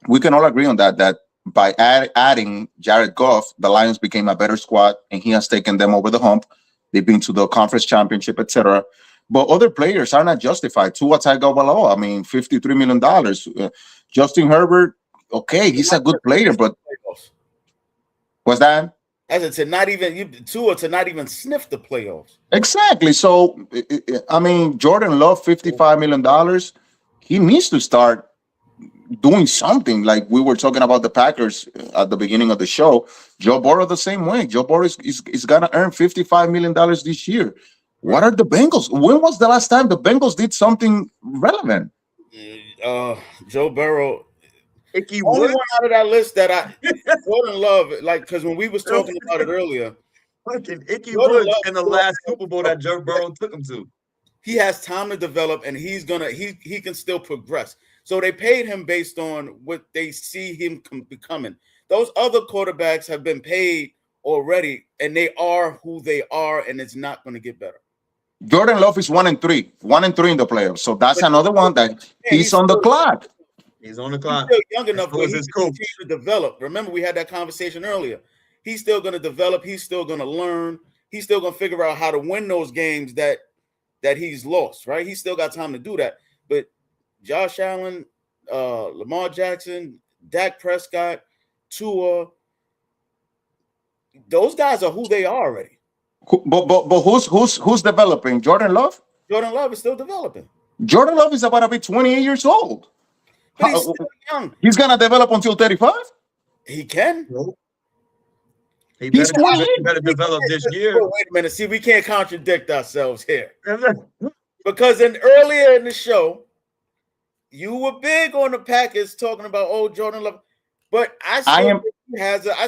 We can all agree on that by adding Jared Goff, the Lions became a better squad, and he has taken them over the hump. They've been to the conference championship, etc. But other players are not justified. Tua Tagovailoa, I mean, $53 million. Justin Herbert, okay, he's a good player, but Playoffs. what's that? As to not even Tua to not even sniff the playoffs. Exactly. So, I mean, Jordan Love, $55 million. He needs to start doing something. Like we were talking about the Packers at the beginning of the show. Joe Burrow the same way. Joe Burrow is gonna earn $55 million this year. What are the Bengals? When was the last time the Bengals did something relevant? Joe Burrow, Icky only Wood, one out of that list that I Jordan Love, like, because when we was talking about it earlier, fucking Icky Jordan Woods Love in the still last Super Bowl that Joe Burrow took him to. he has time to develop, and he can still progress. So they paid him based on what they see him becoming. Those other quarterbacks have been paid already, and they are who they are, and it's not going to get better. Jordan Love is 1-3, 1-3 in the playoffs. So that's But another one that he's on the clock. He's on the he's clock. still young enough So where is he his can coach. continue to develop. Remember, we had that conversation earlier. He's still going to develop. He's still going to learn. He's still going to figure out how to win those games that he's lost, right? He's still got time to do that. But Josh Allen, Lamar Jackson, Dak Prescott, Tua, those guys are who they are already. But who's developing? Jordan Love? Jordan Love is still developing, Jordan Love is about to be 28 years old. but he's still young. He's gonna develop until 35? He can. Nope. He He's better, 28. better develop this year. Well, wait a minute. See, we can't contradict ourselves here. Because earlier in the show, you were big on the Packers talking about Jordan Love, but I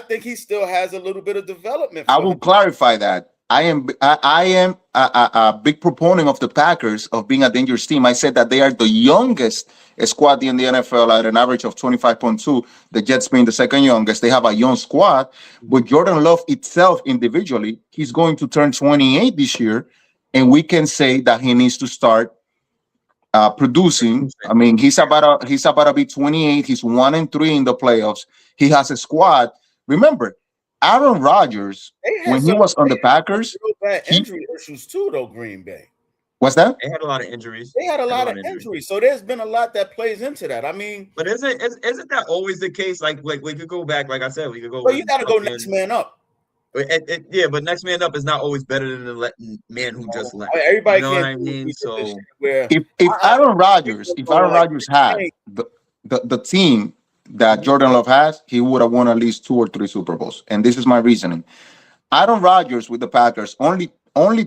think he still has a little bit of development. I will clarify that. I am a big proponent of the Packers of being a dangerous team. I said that they are the youngest squad in the NFL at an average of 25.2. The Jets being the second youngest. They have a young squad, but Jordan Love itself individually, he's going to turn 28 this year, and we can say that he needs to start producing. I mean, he's about to be 28. He's 1-3 in the playoffs. He has a squad. Remember, Aaron Rodgers, when he was on the Packers, real bad injury issues too, though. Green Bay. What's that? They had a lot of injuries. They had a lot of injuries, so there's been a lot that plays into that. I mean, but isn't that always the case? Like we could go back. Like I said, we could go. Well, you got to go next man up. Yeah, but next man up is not always better than the man who just left. Everybody, you know what I mean? So if Aaron Rodgers had the team that Jordan Love has, he would have won at least 2 or 3 Super Bowls. And this is my reasoning. Aaron Rodgers with the Packers only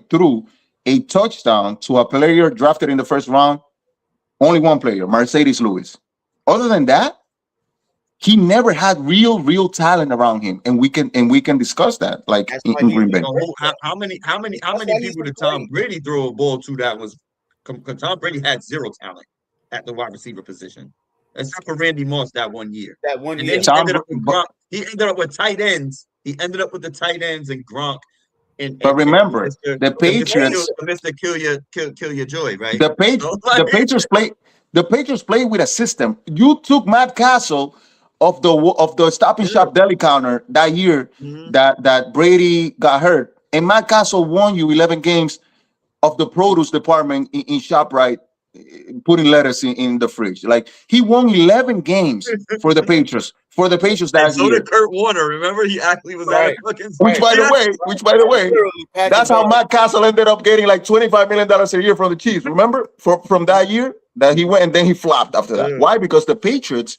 threw a touchdown to a player drafted in the first round. Only one player, Mercedes Lewis. Other than that, he never had real talent around him, and we can discuss that. Like in Green Bay, how many people did Tom Brady throw a ball to that was? Tom Brady had zero talent at the wide receiver position, except for Randy Moss that one year. And then he ended up with tight ends. He ended up with the tight ends and Gronk. But remember, the Patriots, Mr. Kill your joy, right? The Patriots play with a system. You took Matt Castle of the Stop and Shop deli counter that year that Brady got hurt, and Matt Castle won you 11 games of the produce department in ShopRite, putting lettuce in the fridge. Like, he won 11 games for the Patriots. That so year. Did Kurt Warner. Remember, he actually was right. Which, by the way, that's how Matt Castle ended up getting like $25 million a year from the Chiefs. Remember, from that year that he went, and then he flopped after that. Yeah. Why? Because the Patriots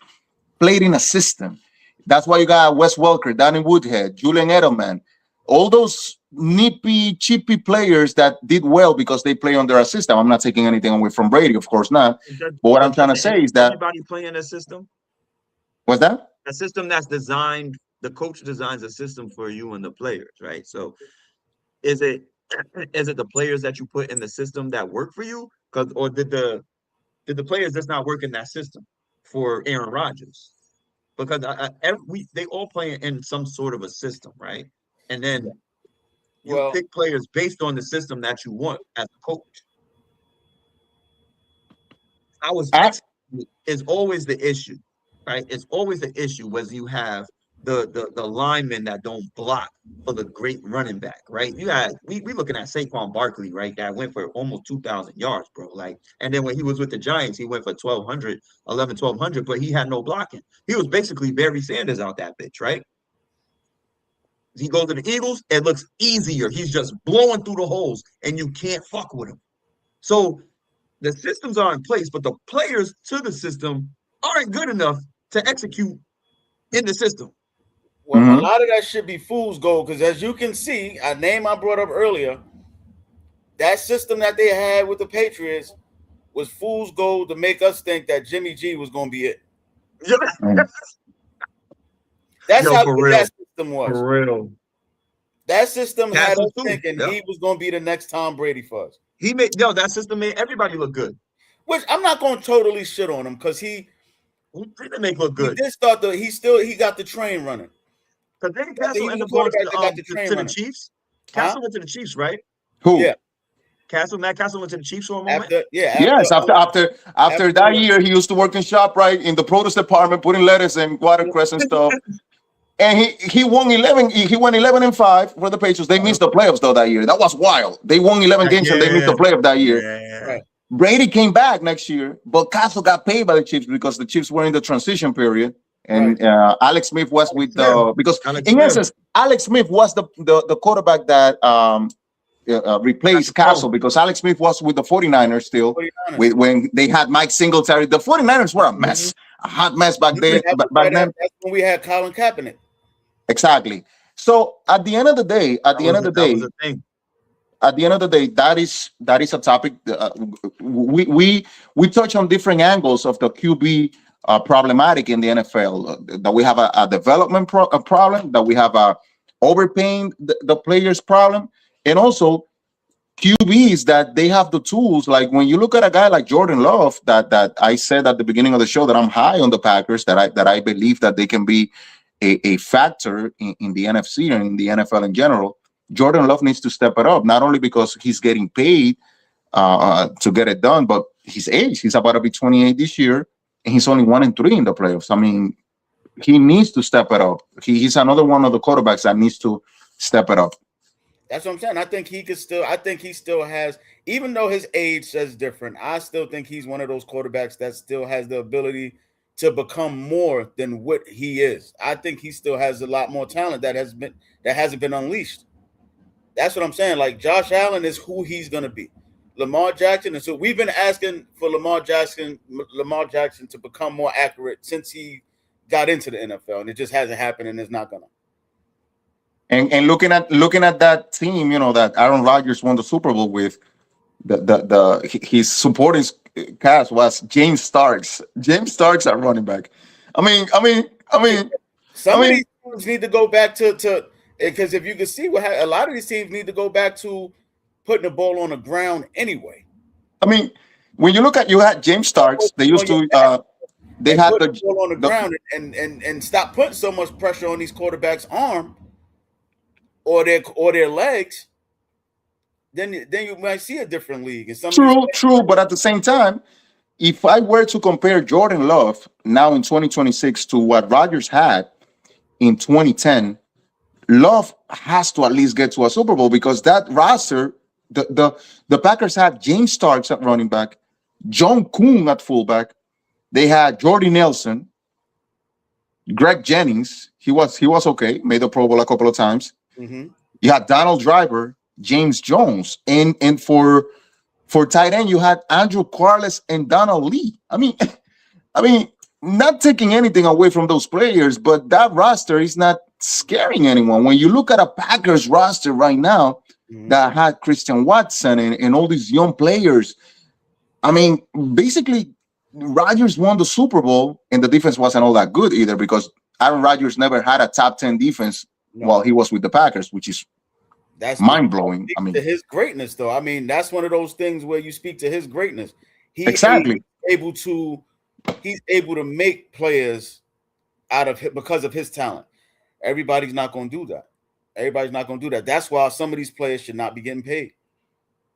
played in a system. That's why you got Wes Welker, Danny Woodhead, Julian Edelman, all those nippy, chippy players that did well because they play under a system. I'm not taking anything away from Brady, of course not. But what I'm trying to say is that everybody playing a system. What's that? A system that's designed. The coach designs a system for you and the players, right? So, is it the players that you put in the system that work for you, or did the players just not work in that system? for Aaron Rodgers because they all play in some sort of a system, right? And then you Well, pick players based on the system that you want as a coach. I was I, is always the issue, right? It's always the issue was you have the linemen that don't block for the great running back, right? You had we looking at Saquon Barkley, right? That went for almost 2,000 yards, bro. Like, and then when he was with the Giants, he went for 1,200, 1,200, but he had no blocking. He was basically Barry Sanders out that bitch, right? He goes to the Eagles, it looks easier. He's just blowing through the holes, and you can't fuck with him. So the systems are in place, but the players to the system aren't good enough to execute in the system. well, a lot of that should be fool's gold because, as you can see, a name I brought up earlier, that system that they had with the Patriots was fool's gold to make us think that Jimmy G was going to be it. That's Yo, how for good real. that system was. For real. That system had Castle us too. thinking Yep. he was going to be the next Tom Brady for us. That system made everybody look good. Which I'm not going to totally shit on him because he didn't make look good. He did start he got the train running. Because then Castle ended up going to the Chiefs. Castle went to the Chiefs, right? Who? Yeah. Matt Castle went to the Chiefs for a moment. After that year, he used to work in ShopRite in the produce department, putting lettuce and watercress and stuff. And he won 11. He won 11-5 for the Patriots. They missed the playoffs though that year. That was wild. They won 11 games and they missed the playoff that year. Yeah. Right. Brady came back next year, but Castle got paid by the Chiefs because the Chiefs were in the transition period. And Alex Smith was with because in essence, Alex Smith was the quarterback that replaced Castle because Alex Smith was with the 49ers still when they had Mike Singletary. The 49ers were a mess, a hot mess back then. Back then. That's when we had Colin Kaepernick. Exactly. So at the end of the day, that is a topic. We touch on different angles of the QB problematic in the NFL. That we have a development problem, that we have a overpaying the players problem, and also QBs that they have the tools. Like when you look at a guy like Jordan Love, that I said at the beginning of the show that I'm high on the Packers, that I believe that they can be a factor in the NFC and in the NFL in general. Jordan Love needs to step it up, not only because he's getting paid to get it done, but his age. He's about to be 28 this year, and he's only 1-3 in the playoffs. I mean, he needs to step it up. He's another one of the quarterbacks that needs to step it up. That's what I'm saying. I think he still has, even though his age says different, I still think he's one of those quarterbacks that still has the ability to become more than what he is. I think he still has a lot more talent that hasn't been unleashed. That's what I'm saying. Like Josh Allen is who he's gonna be. Lamar Jackson, and so we've been asking for Lamar Jackson to become more accurate since he got into the NFL, and it just hasn't happened, and it's not gonna. And looking at that team, that Aaron Rodgers won the Super Bowl with, his supporting cast was James Starks. James Starks at running back. I mean, some of these teams need to go back to because if you can see a lot of these teams need to go back to putting the ball on the ground anyway. I mean, when you had James Starks, they used to they had the ball on the ground and stop putting so much pressure on these quarterbacks' arm or their legs. Then you might see a different league. True, but at the same time, if I were to compare Jordan Love now in 2026 to what Rodgers had in 2010, Love has to at least get to a Super Bowl because that roster, the Packers had James Starks at running back, John Kuhn at fullback. They had Jordy Nelson, Greg Jennings. He was okay, made the Pro Bowl a couple of times. Mm-hmm. You had Donald Driver, James Jones, and for tight end you had Andrew Carles and Donald Lee. I mean, not taking anything away from those players, but that roster is not scaring anyone. When you look at a Packers roster right now that had Christian Watson and all these young players, I mean, basically Rodgers won the Super Bowl and the defense wasn't all that good either because Aaron Rodgers never had a top 10 defense while he was with the Packers, which is mind-blowing. I mean, to his greatness, though. I mean, that's one of those things where you speak to his greatness. He exactly is able to he's able to make players out of him because of his talent. Everybody's not going to do that. Everybody's not going to do that. That's why some of these players should not be getting paid.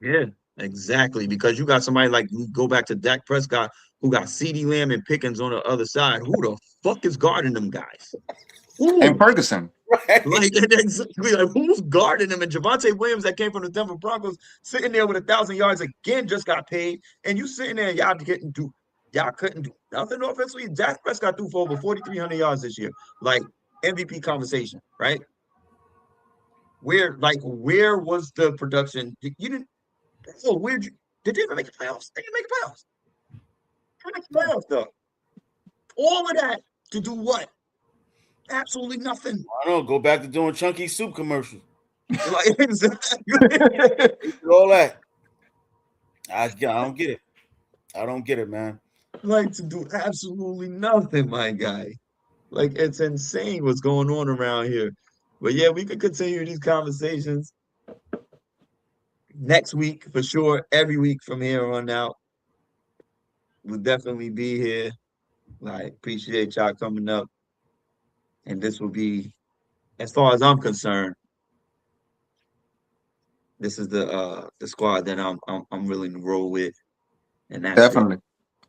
Yeah, exactly. Because you got somebody like, we go back to Dak Prescott, who got CeeDee Lamb and Pickens on the other side. Who the fuck is guarding them guys? Who? And Ferguson. Right. Like, exactly, like, who's guarding them? And Javonte Williams, that came from the Denver Broncos, sitting there with 1,000 yards again, just got paid. And you sitting there, y'all couldn't do nothing offensively. Dak Prescott threw for over 4,300 yards this year. Like, MVP conversation, right? Where was the production? You didn't. Oh, did they even make the playoffs? They didn't make the playoffs. They didn't make the playoffs, though. All of that to do what? Absolutely nothing. I don't know. Go back to doing chunky soup commercials. Like, All that. I don't get it. I don't get it, man. Like, to do absolutely nothing, my guy. Like, it's insane what's going on around here. But yeah, we could continue these conversations next week for sure. Every week from here on out. We'll definitely be here. Like, appreciate y'all coming up. And this will be, as far as I'm concerned, this is the squad that I'm willing to roll with. And that's Definitely.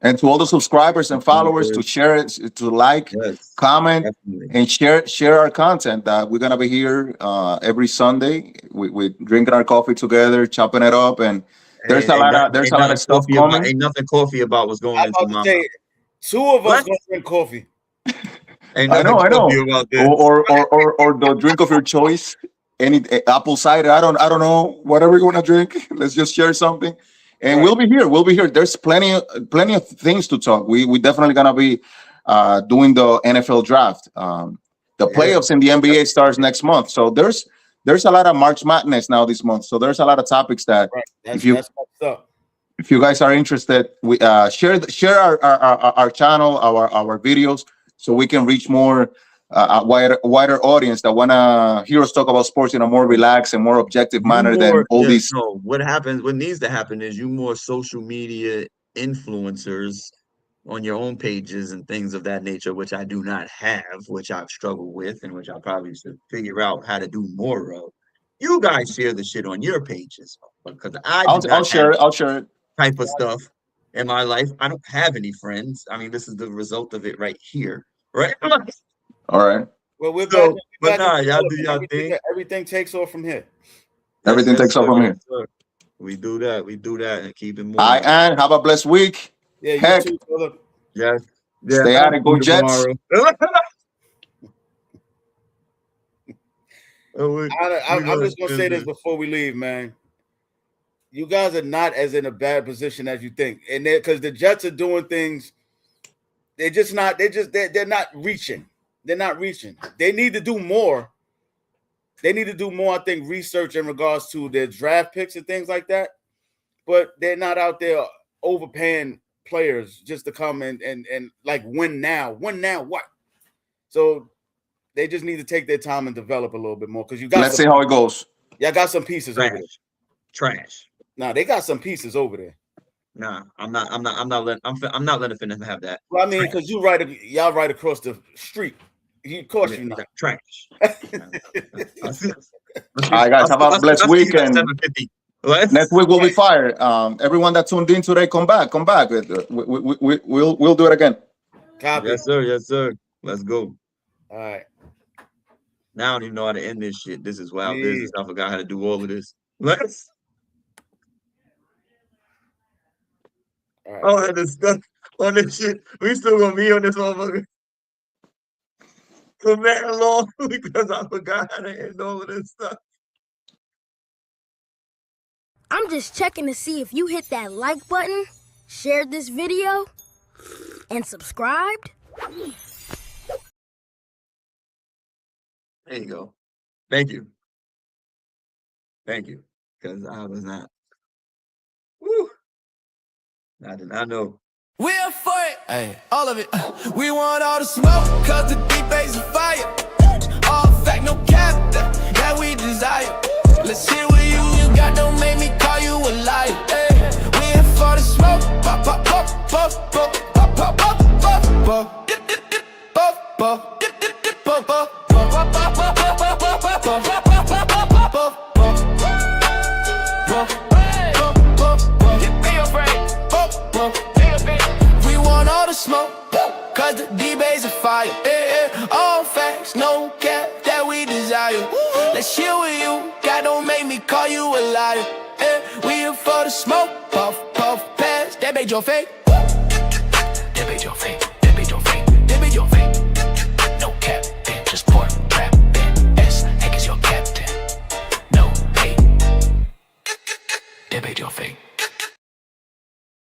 And to all the subscribers and followers, to share it, to like, comment, and share our content. We're gonna be here every Sunday. We drinking our coffee together, chopping it up, and there's a lot of stuff coming. Ain't nothing coffee about what's going into my mouth. Two of us gonna drink coffee. I know. Or the drink of your choice. Any apple cider. I don't know. Whatever you want to drink. Let's just share something. And we'll be here. There's plenty of things to talk. We definitely gonna be doing the NFL draft. The playoffs in the NBA starts next month. So there's a lot of March Madness now this month. So there's a lot of topics that if you guys are interested, we share our channel, our videos, so we can reach more wider audience that wanna hear us talk about sports in a more relaxed and more objective manner than all these. No, what needs to happen is you more social media influencers on your own pages and things of that nature, which I do not have, which I've struggled with, and which I probably should figure out how to do more of. You guys share the shit on your pages, because I'll share it. Type of stuff in my life. I don't have any friends. I mean, this is the result of it right here, right? All right. Well, we're So, back. but nah, y'all do y'all thing. Everything takes off from here. Everything takes off from here. Sir. We do that and keep it moving. All right, and have a blessed week. Yeah, Heck. you too, brother. Yes. Stay out and go Jets. I'm just gonna say this before we leave, man. You guys are not as in a bad position as you think, and because the Jets are doing things, they're not reaching. They're not reaching. They need to do more. They need to do more, I think, research in regards to their draft picks and things like that. But they're not out there overpaying players just to come and like win now. Win now what? So they just need to take their time and develop a little bit more, because you got. Let's see how it goes. Y'all got some pieces over there. Trash. Nah, they got some pieces over there. Nah, I'm not letting them have that. Well, I mean, because y'all right across the street. Of course you're not. Trash. All right, guys, have a blessed weekend. Next week we'll be fired. Everyone that tuned in today, come back. We'll do it again. Copy. Yes, sir. Let's go. All right. Now I don't even know how to end this shit. This is wild business. I forgot how to do all of this. Let's. All right. Oh, I had to stuck on this shit. We still gonna be on this motherfucker for that long because I forgot how to end all of this stuff. I'm just checking to see if you hit that like button, shared this video, and subscribed. There you go. Thank you. Because I was not. Woo. I did not know. We're for it, hey, all of it. We want all the smoke, cause the deep bass is fire. All fact, no cap, that we desire. Let's hear what you got, don't make me call you a liar. Hey, we're for the smoke, pop, pop, pop, pop, pop, pop, pop, pop. We want all the smoke, cause the D-Bay's a fire. All facts, no cap that we desire. Let's chill with you, God don't make me call you a liar. We here for the smoke, puff, puff, pass, that made your fake. That made your fake, that made your fake, that made your fake. No cap, then just pour, trap, then S, Hank is your captain. No hate, that made your fake.